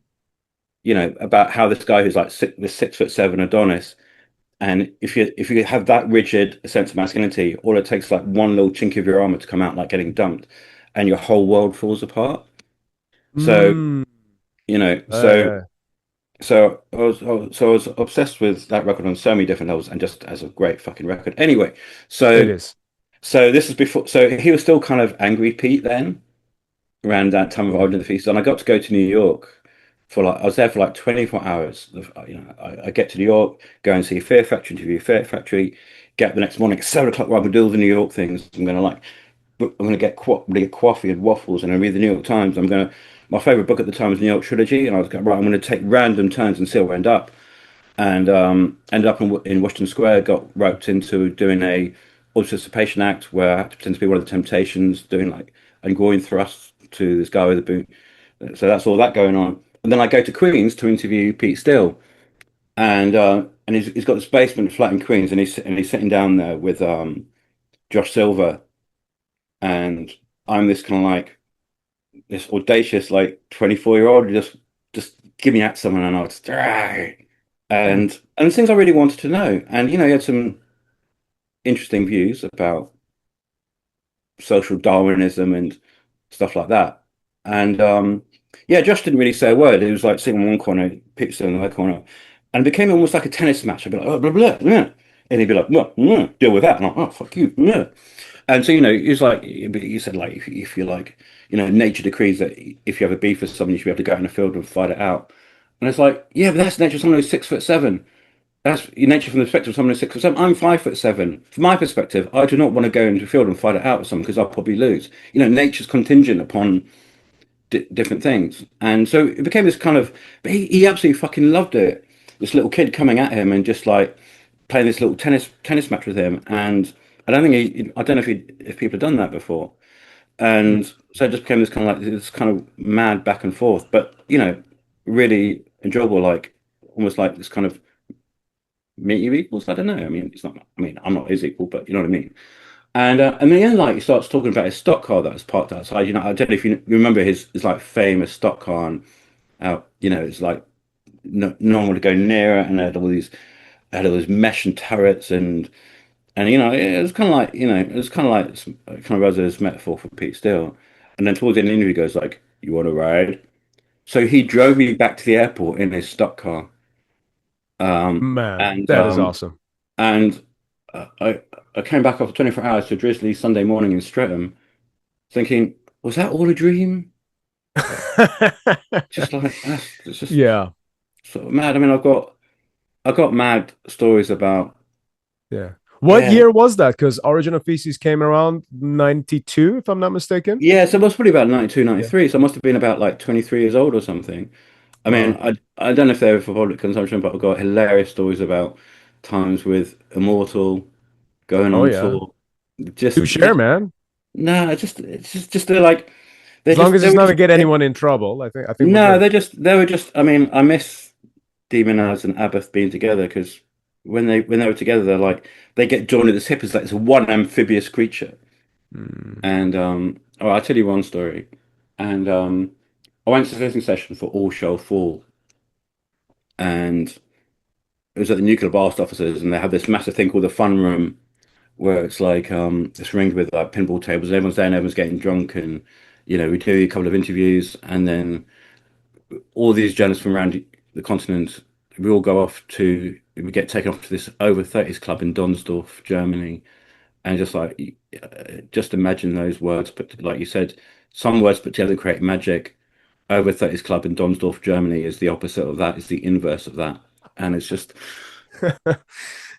About how this guy who's like this 6'7" Adonis, and if you have that rigid sense of masculinity, all it takes is like one little chink of your armor to come out like getting dumped, and your whole world falls apart. So Mm. you know, so Yeah, so I was obsessed with that record on so many different levels, and just as a great fucking record. Anyway, it so is. so this is before. So he was still kind of angry Pete then, around that time of Origin of the Feast, and I got to go to New York for like I was there for like 24 hours. I get to New York, go and see Fear Factory, interview Fear Factory, get up the next morning at 7 o'clock. Right, I'm gonna do all the New York things. I'm gonna get coffee and waffles, and I read the New York Times. My favorite book at the time was New York Trilogy, and I was going right. I'm gonna take random turns and see where I end up, and ended up in Washington Square. Got roped into doing a participation act where I had to pretend to be one of the Temptations, doing like and going thrusts to this guy with a boot. So that's all that going on. And then I go to Queens to interview Pete Steele, and he's got this basement flat in Queens, and he's sitting down there with Josh Silver, and I'm this kind of like this audacious like 24-year-old just give me at someone, and I was Mm. and things I really wanted to know, and he had some interesting views about social Darwinism and stuff like that. And yeah, Josh didn't really say a word. He was like sitting in one corner, Pete Steele in the other corner, and it became almost like a tennis match. I'd be like, oh, blah, blah, blah. And he'd be like, well, deal with that. And I'm like, oh, fuck you. Yeah. And so, it's like, you said, like, if you like, nature decrees that if you have a beef with someone, you should be able to go out in the field and fight it out. And it's like, yeah, but that's nature. Someone who's 6'7". That's your nature from the perspective of someone who's 6'7". I'm 5'7". From my perspective, I do not want to go into the field and fight it out with someone because I'll probably lose. Nature's contingent upon different things. And so it became this kind of, but he absolutely fucking loved it. This little kid coming at him and just like playing this little tennis match with him. And I don't know if people have done that before. And so it just became this kind of like this kind of mad back and forth, but really enjoyable, like almost like this kind of meet your equals. I don't know. I mean, it's not. I mean, I'm not his equal, but you know what I mean. And then like he starts talking about his stock car that was parked outside. I don't know if you remember his like famous stock car, and out. It's like no one would go near it, and had all these mesh and turrets, and it was kind of like it was kind of like kind of as this metaphor for Pete Steele. And then towards the end of the interview, he goes like, "You want to ride?" So he drove me back to the airport in his stock car. Man, And that is awesome. and I came back after 24 hours to a drizzly Sunday morning in Streatham, thinking, was that all a dream? Just like it's just Yeah. sort of mad. I mean, I've got mad stories about Yeah. What yeah year was that? Because Origin of Feces came around 92, if I'm not mistaken. yeah. So I was probably about 92, Yeah. 93. So I must have been about like 23 years old or something. I mean, Wow. I don't know if they were for public consumption, but I've got hilarious stories about times with Immortal going Oh on yeah. tour. Do share, man. No, it's just they're like As long as they it's were not to just get anyone in trouble, I think we're no, good. they were just. I mean, I miss Demonaz and Abbath being together because when they were together, they're like they get joined at the hip as like this one amphibious creature. Mm. And oh, I'll tell you one story. And I went to the listening session for All Shall Fall, and it was at the nuclear blast officers, and they have this massive thing called the fun room, where it's like it's ringed with like pinball tables, and everyone's there, and everyone's getting drunk, and we do a couple of interviews, and then all these journalists from around the continent, we all go off to, we get taken off to this over 30s club in Donsdorf, Germany. And just like, just imagine those words, but like you said, some words put together create magic. Over 30s club in Donsdorf, Germany is the opposite of that, is the inverse of that. And it's just,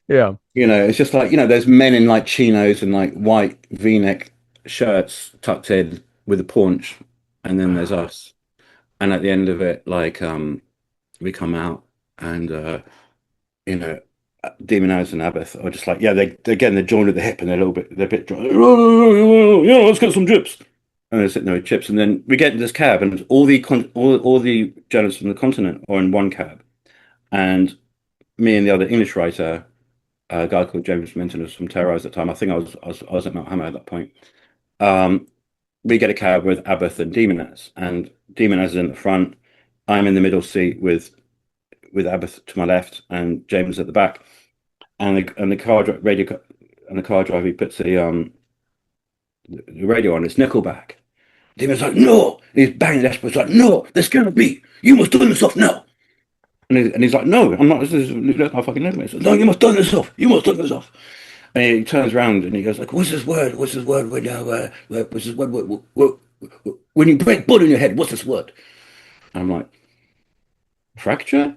Yeah. it's just like, there's men in like chinos and like white V-neck shirts tucked in with a paunch. And then there's us. And at the end of it, like, we come out and you know Demonaz and Abbath are just like yeah they're joined at the hip and they're a bit dry. Let's get some chips, and they're sitting there with chips, and then we get in this cab and all the journalists from the continent are in one cab, and me and the other English writer, a guy called James Minton was from Terrorizer at the time. I think I was at Mount Hammer at that point. um we get a cab with Abbath and Demonaz, and Demonaz is in the front. I'm in the middle seat with Abbath to my left and James at the back, and the radio and the car driver he puts the radio on. It's Nickelback. Damon's like, no, and he's banging the dashboard. He's like, no, this cannot be. You must turn this off now. And he's like, no, I'm not. This is my fucking name. He says, no, you must turn this off. You must turn this off. And he turns around and he goes like, what's this word? What's this word? What's this word? When you break blood in your head, what's this word? And I'm like, fracture?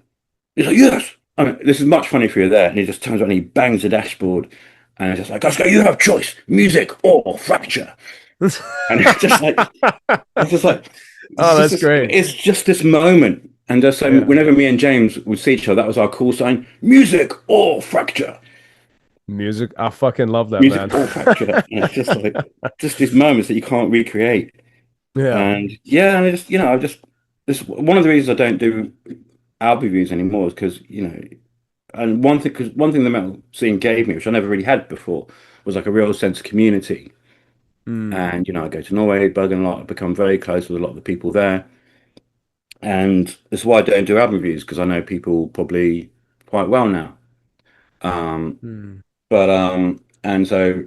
He's like, yes. I mean, this is much funnier for you there. And he just turns around and he bangs the dashboard. And it's just like, Oscar, you have choice, music or fracture. And it's just like, Oh, that's great. it's just this moment. And just so Yeah. whenever me and James would see each other, that was our call sign, music or fracture. Music. I fucking love that, Music man. or fracture. And it's just like, just these moments that you can't recreate. Yeah. And yeah, and this one of the reasons I don't do album reviews anymore is because, and one thing the metal scene gave me, which I never really had before, was like a real sense of community. Mm. And I go to Norway, Bergen a lot. I've become very close with a lot of the people there, and that's why I don't do album reviews because I know people probably quite well now. Um, Mm. but and so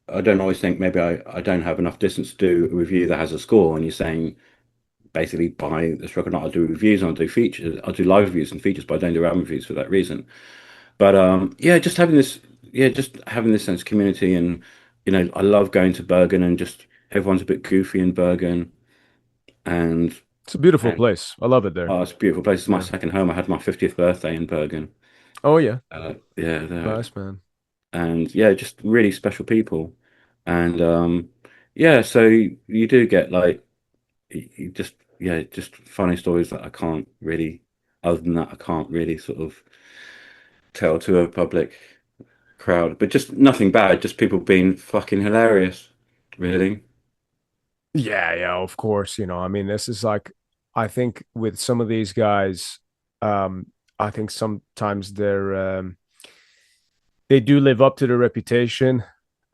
I don't always think maybe I don't have enough distance to do a review that has a score. And you're saying basically buy this record, not I'll do reviews, and I'll do features, I'll do live reviews and features, but I don't do album reviews for that reason. But yeah, just having yeah, just having this sense of community, and I love going to Bergen, and just everyone's a bit goofy in Bergen, and It's a beautiful and place. I love it there. oh, it's a beautiful place. It's my Yeah. second home. I had my 50th birthday in Bergen. Oh yeah. Yeah, there. Nice, man. And yeah, just really special people. And yeah, so you do get like you just yeah, just funny stories that I can't really, other than that, I can't really sort of tell to a public crowd. But just nothing bad, just people being fucking hilarious, really. Yeah, yeah, of course. I mean, this is like, I think with some of these guys, um, I think sometimes they do live up to their reputation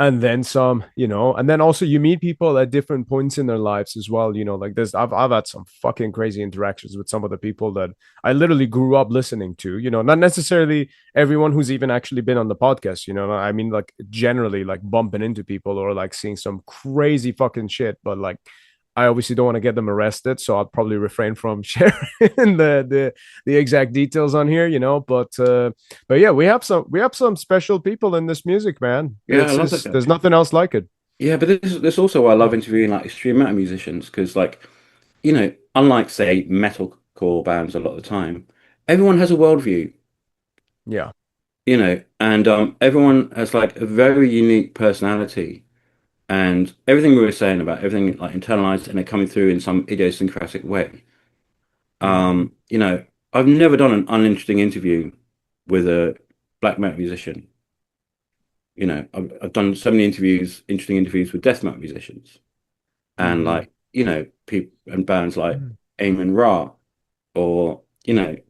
and then some, and then also you meet people at different points in their lives as well. Like this, I've had some fucking crazy interactions with some of the people that I literally grew up listening to, not necessarily everyone who's even actually been on the podcast, I mean, like generally like bumping into people or like seeing some crazy fucking shit, but like I obviously don't want to get them arrested, so I'll probably refrain from sharing the exact details on here, but yeah, we have some special people in this music, man. Yeah, I It's love just that. there's nothing else like it. Yeah, but this also why I love interviewing like extreme metal musicians because like unlike say metalcore bands a lot of the time, everyone has a worldview. Yeah. And everyone has like a very unique personality, and everything we were saying about everything like internalized and it coming through in some idiosyncratic way. Mm. I've never done an uninteresting interview with a black metal musician. I've done so many interesting interviews with death metal musicians, and Mm-hmm. like people and bands like Mm. Amon Ra, or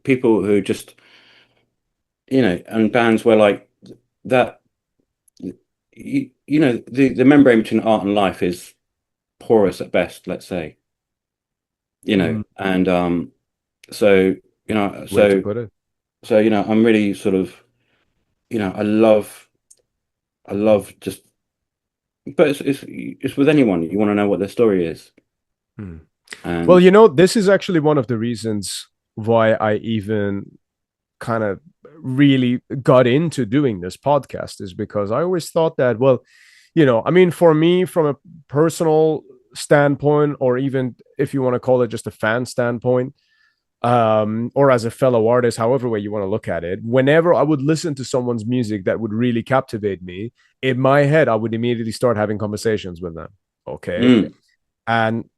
people who just and bands where like that the membrane between art and life is porous at best, let's say, Mm. and so you know Way to so put it. so I'm really sort of I love just, but it's with anyone, you want to know what their story is. Mm. Well, And this is actually one of the reasons why I even kind of really got into doing this podcast is because I always thought that, well, I mean, for me, from a personal standpoint, or even if you want to call it just a fan standpoint, or as a fellow artist, however way you want to look at it, whenever I would listen to someone's music that would really captivate me, in my head, I would immediately start having conversations with them. Okay. mm, And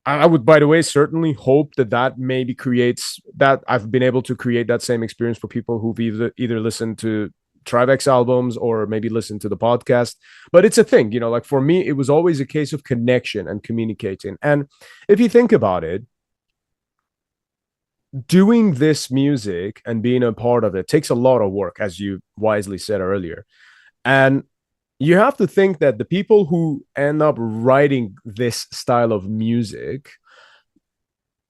I would, by the way, certainly hope that maybe creates that I've been able to create that same experience for people who've either listened to Tribex albums or maybe listened to the podcast. But it's a thing, like for me, it was always a case of connection and communicating. And if you think about it, doing this music and being a part of it takes a lot of work, as you wisely said earlier. And you have to think that the people who end up writing this style of music,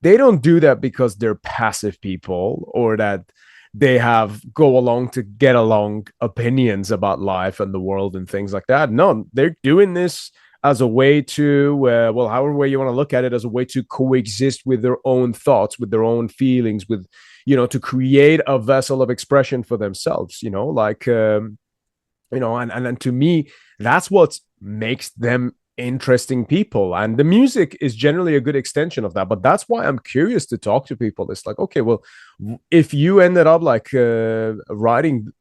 they don't do that because they're passive people or that they have go along to get along opinions about life and the world and things like that. No, they're doing this as a way to, well, however way you want to look at it, as a way to coexist with their own thoughts, with their own feelings, with, to create a vessel of expression for themselves, like, and to me, that's what makes them interesting people, and the music is generally a good extension of that. But that's why I'm curious to talk to people. It's like, okay, well, if you ended up like writing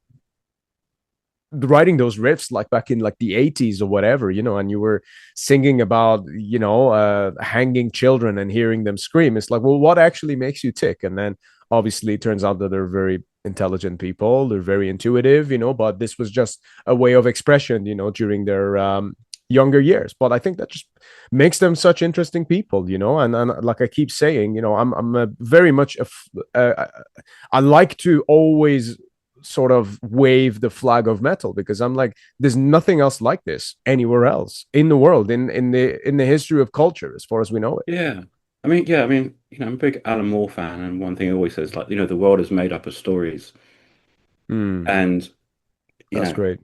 those riffs like back in like the 80s or whatever, and you were singing about hanging children and hearing them scream, it's like, well, what actually makes you tick? And then obviously it turns out that they're very intelligent people, they're very intuitive, but this was just a way of expression, during their younger years. But I think that just makes them such interesting people, and like I keep saying, I'm a very much I like to always sort of wave the flag of metal, because I'm like, there's nothing else like this anywhere else in the world, in the history of culture, as far as we know it. yeah, I mean, I'm a big Alan Moore fan, and one thing he always says, like, the world is made up of stories. Mm, And you that's know great.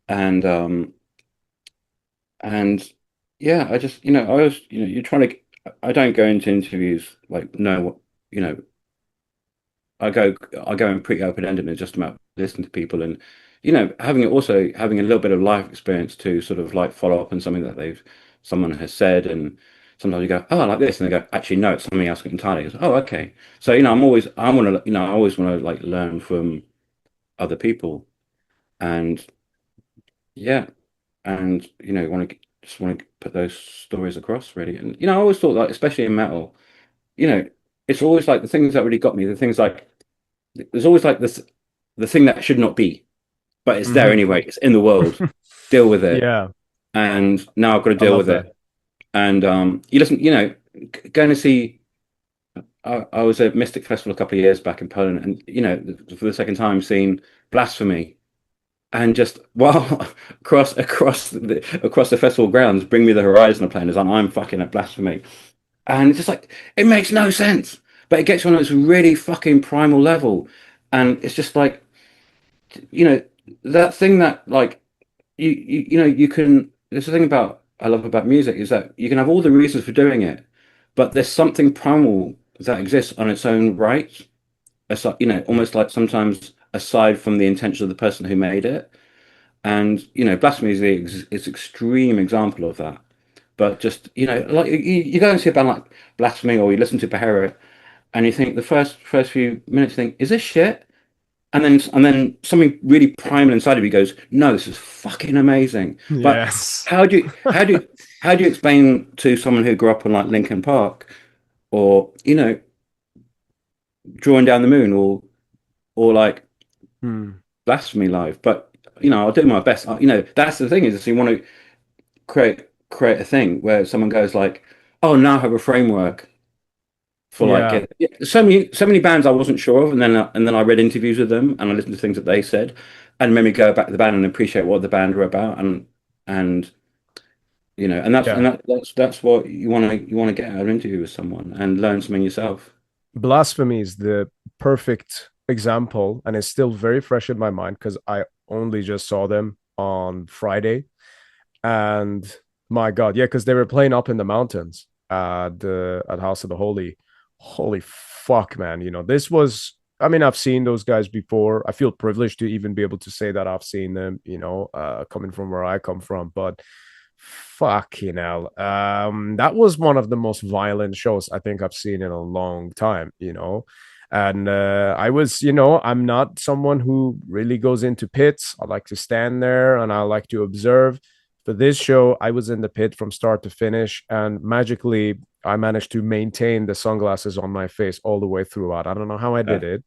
and and yeah, I just I was you're trying to, I don't go into interviews like, no, you know I go in pretty open-ended and just about listen to people, and having a little bit of life experience to sort of like follow up on something that someone has said, and sometimes you go, oh, I like this, and they go, actually, no, it's something else entirely. Goes, oh, okay. So I always want to like learn from other people, and yeah, and want to put those stories across really. And I always thought like, especially in metal, you know, it's always like the things that really got me. The things like there's always like this, the thing that should not be, but it's there Mhm. anyway. It's in the world. Deal with it. Yeah, And now I've got to I deal love with that. it. And you listen, going to see. I was at Mystic Festival a couple of years back in Poland, and for the second time, seeing Blasphemy, and just wow, across the festival grounds, Bring Me the Horizon are playing. As I'm fucking at Blasphemy, and it's just like it makes no sense, but it gets you on this really fucking primal level, and it's just like you know that thing that like you can. There's the thing about I love about music is that you can have all the reasons for doing it, but there's something primal that exists on its own right. Almost like sometimes aside from the intention of the person who made it. And Blasphemy is is extreme example of that. But just like you go and see a band like Blasphemy, or you listen to Beherit, and you think the first few minutes, you think, is this shit? And then something really primal inside of you goes, no, this is fucking amazing. But Yes. how do you how do you how do you explain to someone who grew up on like Linkin Park, or Drawing Down the Moon, or like Hmm. Blasphemy live? But I'll do my best. That's the thing, is you want to create a thing where someone goes like, oh, now I have a framework for like Yeah. it. Yeah, so many bands I wasn't sure of, and then I read interviews with them, and I listened to things that they said, and made me go back to the band and appreciate what the band were about, and and that's Yeah. and that's what you want to get out of an interview with someone and learn something yourself. Blasphemy is the perfect example, and it's still very fresh in my mind because I only just saw them on Friday. And my God, yeah, because they were playing up in the mountains at House of the Holy. Holy fuck, man. This was, I mean, I've seen those guys before. I feel privileged to even be able to say that I've seen them, coming from where I come from. But fuck, that was one of the most violent shows I think I've seen in a long time. And I was, I'm not someone who really goes into pits. I like to stand there and I like to observe. For this show, I was in the pit from start to finish, and magically, I managed to maintain the sunglasses on my face all the way throughout. I don't know how I Yeah, did it,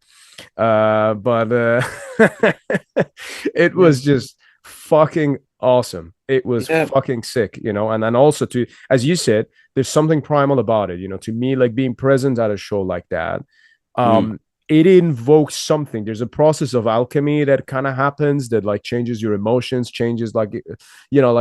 but it yeah, was just fucking awesome. It was yeah. fucking sick. And then also, to, as you said, there's something primal about it. To me, like being present at a show like that, Mm, um, it invokes something. There's a process of alchemy that kind of happens that like changes your emotions, changes like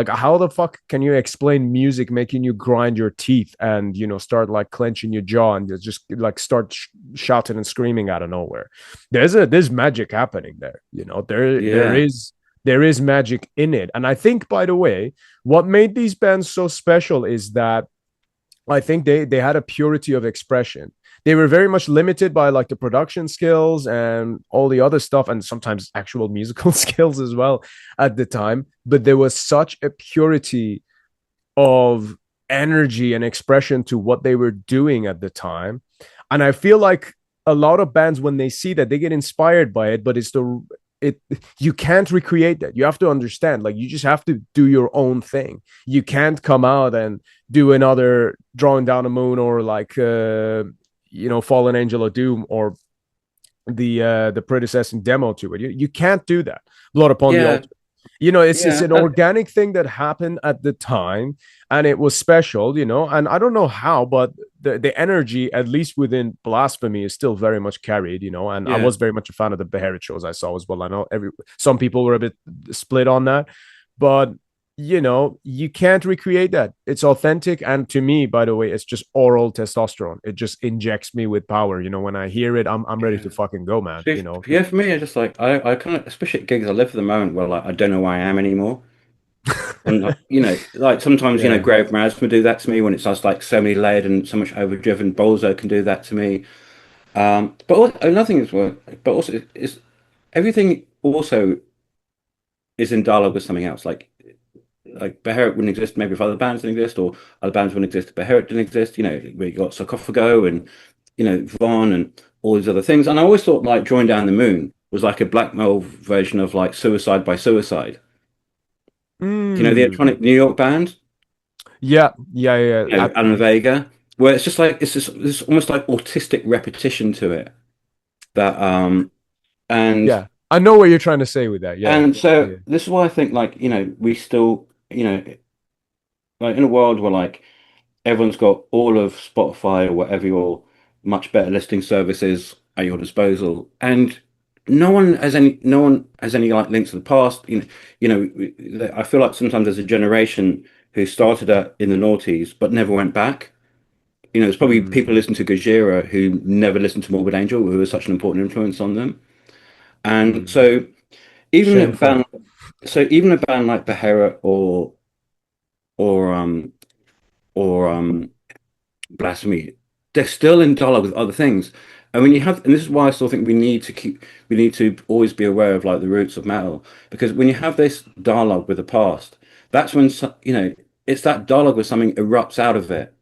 how the fuck can you explain music making you grind your teeth and start like clenching your jaw and just like start shouting and screaming out of nowhere? There's magic happening there. yeah, There is magic in it. And I think, by the way, what made these bands so special is that I think they had a purity of expression. They were very much limited by like the production skills and all the other stuff, and sometimes actual musical skills as well at the time. But there was such a purity of energy and expression to what they were doing at the time. And I feel like a lot of bands, when they see that, they get inspired by it, but it you can't recreate that. You have to understand, like, you just have to do your own thing. You can't come out and do another Drawing Down the Moon, or like Fallen Angel of Doom, or the predecessing demo to it. You can't do that. Blood Upon the yeah, Altar. It's yeah. an organic thing that happened at the time, and it was special. And I don't know how, but the energy, at least within Blasphemy, is still very much carried. And I Yeah. was very much a fan of the Beherit shows I saw as well. I know some people were a bit split on that, but you can't recreate that. It's authentic, and to me, by the way, it's just oral testosterone. It just injects me with power. When I hear it, I'm ready Yeah. to fucking go, man. Yeah, for me, I just like I kind of, especially at gigs, I live for the moment where like I don't know who I am anymore. And like, like sometimes Yeah. Grave Marasma do that to me when it's just like so many layered and so much overdriven. Bolzo can do that to me. But another thing is, but also is everything also. is in dialogue with something else. Like Beherit wouldn't exist maybe if other bands didn't exist, or other bands wouldn't exist if Beherit didn't exist. You know, where you got Sarcophago and Vaughn and all these other things. And I always thought like Drawing Down the Moon was like a black metal version of like Suicide by Suicide. Do you know the Mm. electronic New York band? Yeah, yeah, yeah. Alan Vega, where it's just like it's just this almost like autistic repetition to it. That and Yeah. I know what you're trying to say with that. Yeah. and so Yeah. this is why I think like we still like in a world where like everyone's got all of Spotify or whatever your much better listing services at your disposal, and no one has any like links to the past. I feel like sometimes there's a generation who started in the noughties but never went back. It's probably Mm. people who listen to Gojira who never listened to Morbid Angel, who was such an important influence on them. And Mm. so even a Shameful. band, even a band like Beherit or um or Blasphemy, they're still in dialogue with other things. And and this is why I still think we need to always be aware of like the roots of metal, because when you have this dialogue with the past, that's when it's that dialogue where something erupts out of it,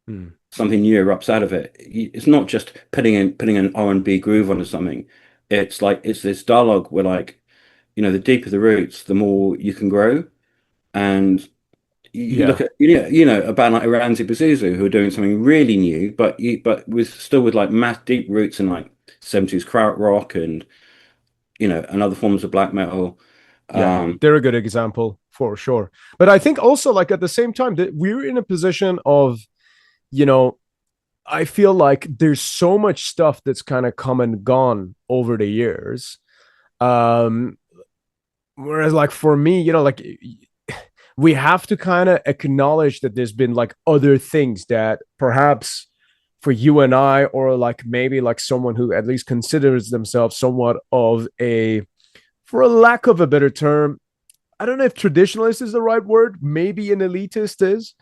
Mm. something new erupts out of it. It's not just putting an R&B groove onto something. It's like it's this dialogue where like the deeper the roots, the more you can grow. And you look Yeah. at a band like Iranzi Pazuzu who are doing something really new, but with like mass deep roots in like 70s krautrock and other forms of black metal. Yeah. Um, They're a good example for sure. But I think also like at the same time that we're in a position of, you know, I feel like there's so much stuff that's kind of come and gone over the years. Um, Whereas like for me, like we have to kind of acknowledge that there's been like other things that perhaps for you and I, or like maybe like someone who at least considers themselves somewhat of a, for a lack of a better term, I don't know if traditionalist is the right word, maybe an elitist is,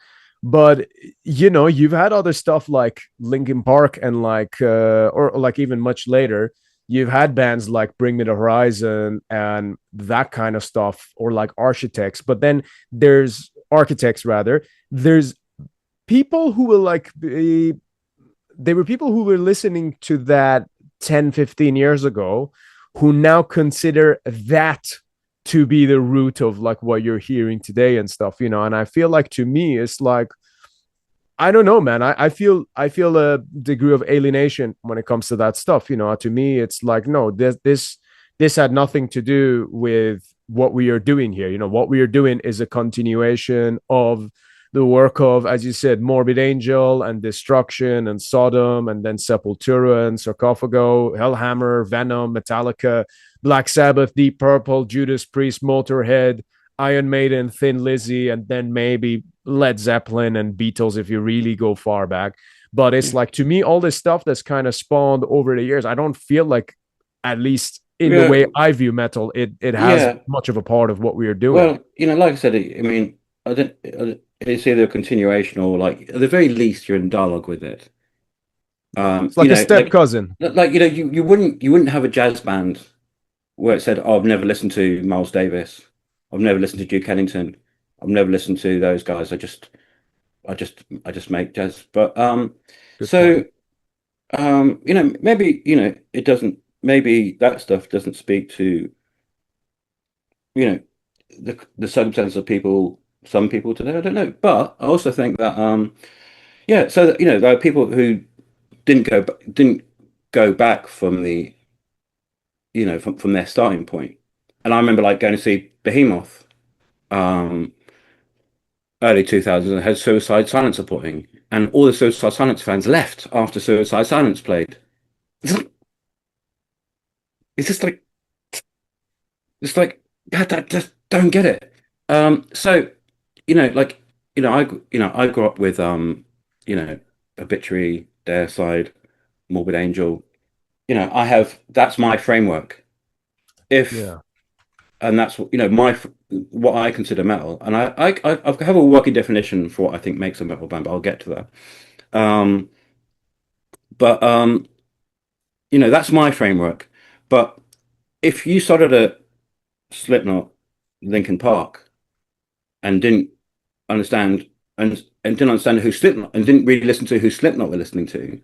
but you've had other stuff like Linkin Park and like or like even much later, you've had bands like Bring Me the Horizon and that kind of stuff, or like Architects. But then there's Architects rather. There's people who will like they were people who were listening to that 10, 15 years ago, who now consider that to be the root of like what you're hearing today and stuff. And I feel like to me it's like, I don't know, man. I feel a degree of alienation when it comes to that stuff. To me, it's like, no, this had nothing to do with what we are doing here. What we are doing is a continuation of the work of, as you said, Morbid Angel and Destruction and Sodom, and then Sepultura and Sarcophago, Hellhammer, Venom, Metallica, Black Sabbath, Deep Purple, Judas Priest, Motorhead, Iron Maiden, Thin Lizzy, and then maybe Led Zeppelin and Beatles if you really go far back. But it's like, to me, all this stuff that's kind of spawned over the years, I don't feel like, at least in the yeah, way I view metal, it has yeah. much of a part of what we are doing. Well, like I said, I mean, it's either a continuation or like at the very least you're in dialogue with it. It's like a step Like cousin. you wouldn't have a jazz band where it said, "Oh, I've never listened to Miles Davis. I've never listened to Duke Ellington. I've never listened to those guys. I just make jazz." But Good so point. maybe it doesn't. Maybe that stuff doesn't speak to you know the circumstances of some people today. I don't know, but I also think that yeah. So that, there are people who didn't go back from the from their starting point. And I remember like going to see Behemoth um, early 2000s, had Suicide Silence supporting, and all the Suicide Silence fans left after Suicide Silence played. It's like, it's just like it's like I just don't get it. So like I grew up with you know, Obituary, Dare Side, Morbid Angel. That's my framework. If Yeah. and that's what I consider metal, and I have a working definition for what I think makes a metal band, but I'll get to that. Um, but that's my framework. But if you started a Slipknot, Linkin Park and didn't understand and didn't understand who Slipknot and didn't really listen to who Slipknot were listening to,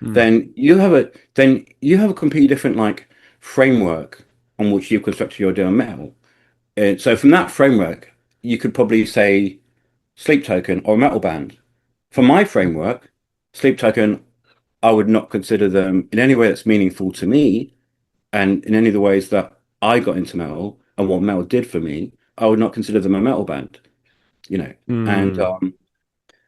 then you have a completely different like framework on which you've constructed your idea of metal. And so from that framework, you could probably say Sleep Token or a metal band. For my framework, Sleep Token, I would not consider them in any way that's meaningful to me, and in any of the ways that I got into metal and what metal did for me, I would not consider them a metal band. You know, and I've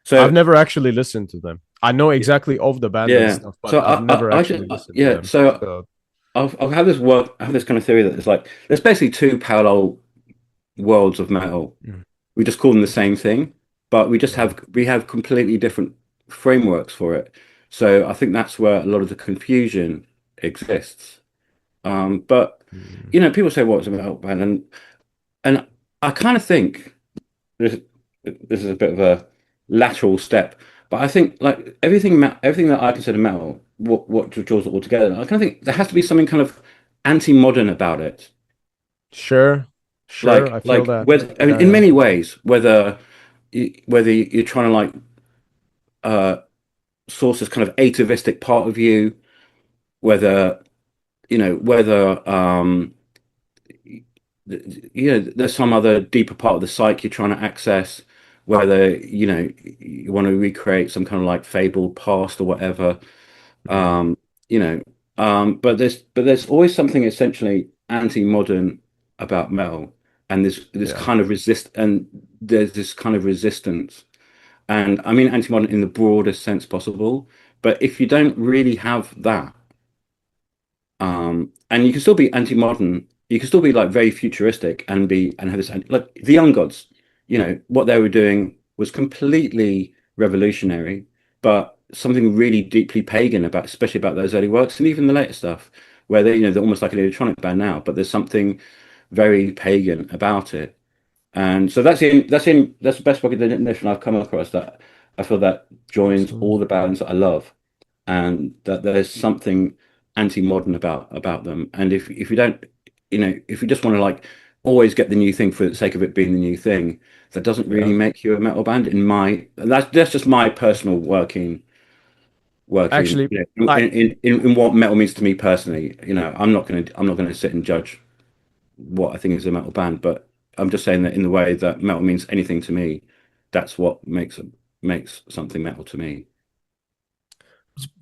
so never actually listened to them. I know exactly of the band and yeah, stuff, but so I've never I actually just listened to yeah, them. so So I've had this work, I have this kind of theory that there's like there's basically two parallel worlds of metal. mm, We just call them the same thing, but mm, we have completely different frameworks for it. So I think that's where a lot of the confusion exists. But mm. you know, people say, "What's a metal band?" And I kind of think this this is a bit of a lateral step, but I think like everything that I consider metal, what draws it all together, I kind of think there has to be something kind of anti-modern about it. Sure, sure. I feel Like that. whether I mean, Yeah, in yeah. many ways, whether you're trying to like uh source this kind of atavistic part of you, whether you know whether you know there's some other deeper part of the psyche you're trying to access, whether you know you want to recreate some kind of like fabled past or whatever. Mm, um you know but there's always something essentially anti-modern about metal, and this yeah. kind of there's this kind of resistance, and I mean anti-modern in the broadest sense possible. But if you don't really have that, and you can still be anti-modern. You can still be like very futuristic and be and have this like the Young Gods. You know what they were doing was completely revolutionary, but something really deeply pagan about, especially about those early works and even the later stuff, where they you know they're almost like an electronic band now, but there's something very pagan about it. And so that's the best recognition I've come across that I feel that joins Absolutely. all the bands that I love, and that there's something anti-modern about them. And if you don't, you know, if you just want to like always get the new thing for the sake of it being the new thing, that doesn't really Yeah. make you a metal band. In my that's just my personal working Actually, you know, I in what metal means to me personally. You know, I'm not gonna sit and judge what I think is a metal band, but I'm just saying that in the way that metal means anything to me, that's what makes something metal to me.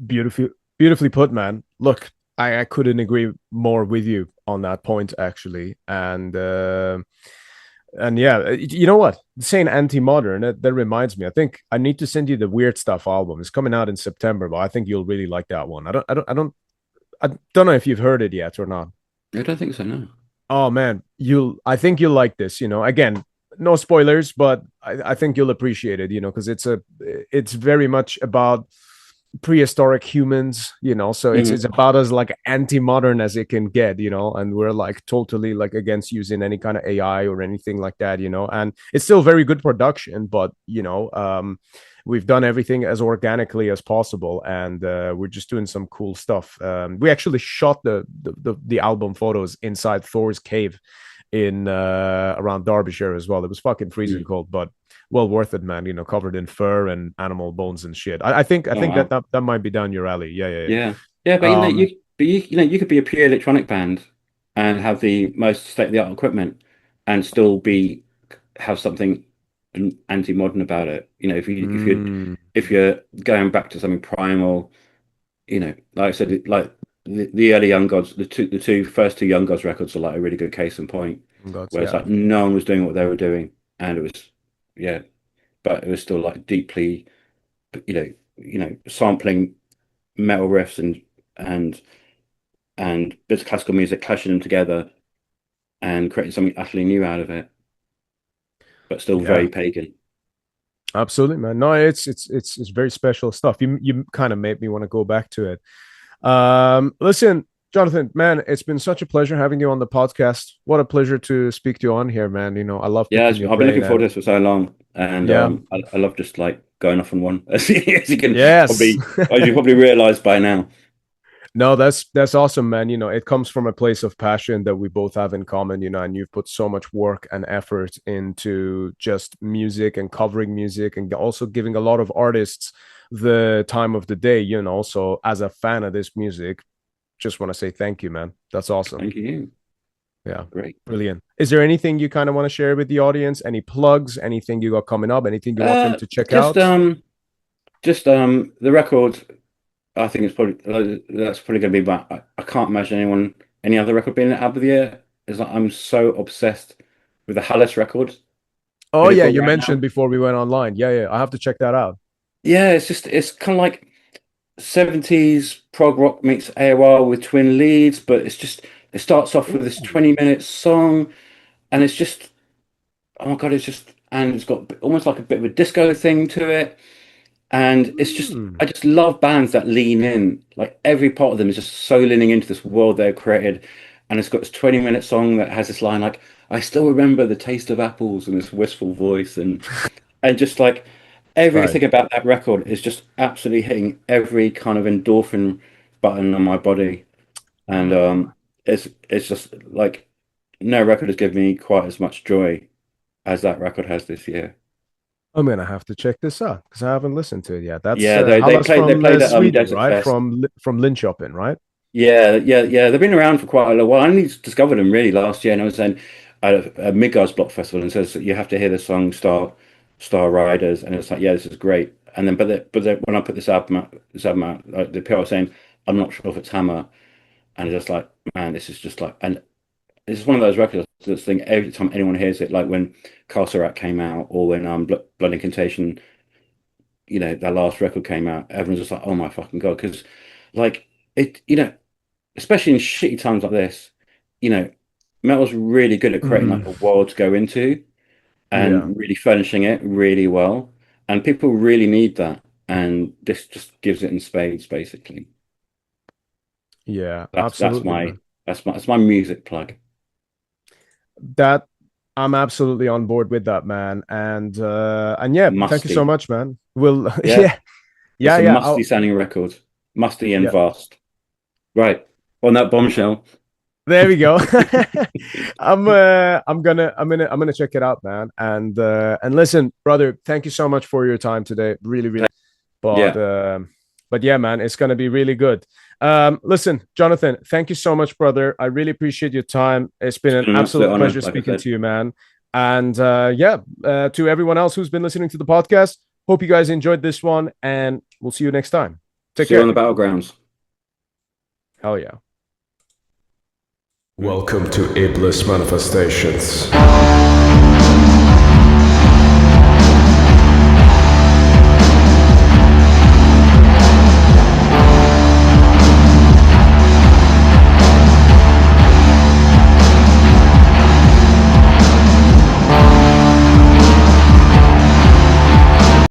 beautifully put, man. Look, I couldn't agree more with you on that point, actually. And yeah, you know what? Saying anti-modern, that reminds me. I think I need to send you the Weird Stuff album. It's coming out in September, but I think you'll really like that one. I don't know if you've heard it yet or not. I don't think so, no. Oh man, I think you'll like this. Again, no spoilers, but I think you'll appreciate it. Because it's very much about prehistoric humans. So it's Hmm. about as like anti-modern as it can get. And we're like totally like against using any kind of AI or anything like that. And it's still very good production, but we've done everything as organically as possible, and we're just doing some cool stuff. We actually shot the album photos inside Thor's cave in around Derbyshire as well. It was fucking freezing cold, but well worth it, man. Covered in fur and animal bones and shit. I Oh think that, wow. that might be down your alley. Yeah, yeah, Yeah. Yeah, but yeah. you know you could be a pure electronic band and have the most state-of-the-art equipment and still be have something anti-modern about it. You know, Mm, if you're going back to something primal, you know, like I said, like the early Young Gods, the first two Young Gods records are like a really good case in point, Gods, where it's yeah, like no one was doing what they were doing, and it was yeah, but it was still like deeply, sampling metal riffs and and bits of classical music, clashing them together and creating something utterly new out of it, but still yeah. very pagan. Absolutely, man. No, it's very special stuff. You kind of made me want to go back to it. Listen, Jonathan, man, it's been such a pleasure having you on the podcast. What a pleasure to speak to you on here, man. I love Yeah, picking your I've been brain, looking forward and to this for so long, and yeah, I love just like going off on one, as you can yes. probably, as you probably realised by now. No, that's awesome, man. It comes from a place of passion that we both have in common, and you've put so much work and effort into just music and covering music and also giving a lot of artists the time of the day. So as a fan of this music, just want to say thank you, man. That's awesome. Thank you. Yeah. Great. Brilliant. Is there anything you kind of want to share with the audience? Any plugs, anything you got coming up, anything you want them to check out? The record. I think it's probably that's probably going to be back. I can't imagine any other record being at Abbath of the Year. It's like I'm so obsessed with the Hallis record. Oh yeah, you mentioned before we went online. Yeah, I have to check that out. Yeah, it's kind of like 70s prog rock meets AOR with twin leads, but it starts off with this 20-minute song, and it's just, oh my God, and it's got almost like a bit of a disco thing to it. And it's just, I just love bands that lean in. Like every part of them is just so leaning into this world they've created. And it's got this 20-minute song that has this line like, I still remember the taste of apples, and this wistful voice. And just like everything about that record is just absolutely hitting every kind of endorphin button on my body. And it's just like no record has given me quite as much joy as that record has this year. I'm gonna have to check this out because I haven't listened to it yet. That's they played at Sweden, Desert right? Fest. From Linköping, right? Yeah. They've been around for quite a little while. I only discovered them really last year, and I was saying at a Midgard's Block Festival, and says that you have to hear the song Star Riders, and it's like, yeah, this is great. And then, when I put this album out, like, the people were saying, I'm not sure if it's Hammer, and it's just like, man, this is just like, and this is one of those records that's thing every time anyone hears it, like when Carcerat came out, or when Blood Incantation, their last record came out, everyone's just like, oh my fucking God, because like it, especially in shitty times like this, metal's really good at creating like a world to go into and really furnishing it really well, and people really need that, and this just gives it in spades, basically. Yeah, That's absolutely. that's my music plug. That I'm absolutely on board with that, man. And yeah, thank you so much, man. We'll yeah. It's a musty sounding record, musty and vast. Right, on that bombshell. There we go. I'm gonna check it out, man. And listen, brother, thank you so much for your time today. Really. But yeah, man, it's gonna be really good. Listen, Jonathan, thank you so much, brother. I really appreciate your time. It's been an absolute pleasure speaking to you, man. And to everyone else who's been listening to the podcast, hope you guys enjoyed this one, and we'll see you next time. Take care. See you on the battlegrounds. Hell yeah. Welcome to Iblis Manifestations.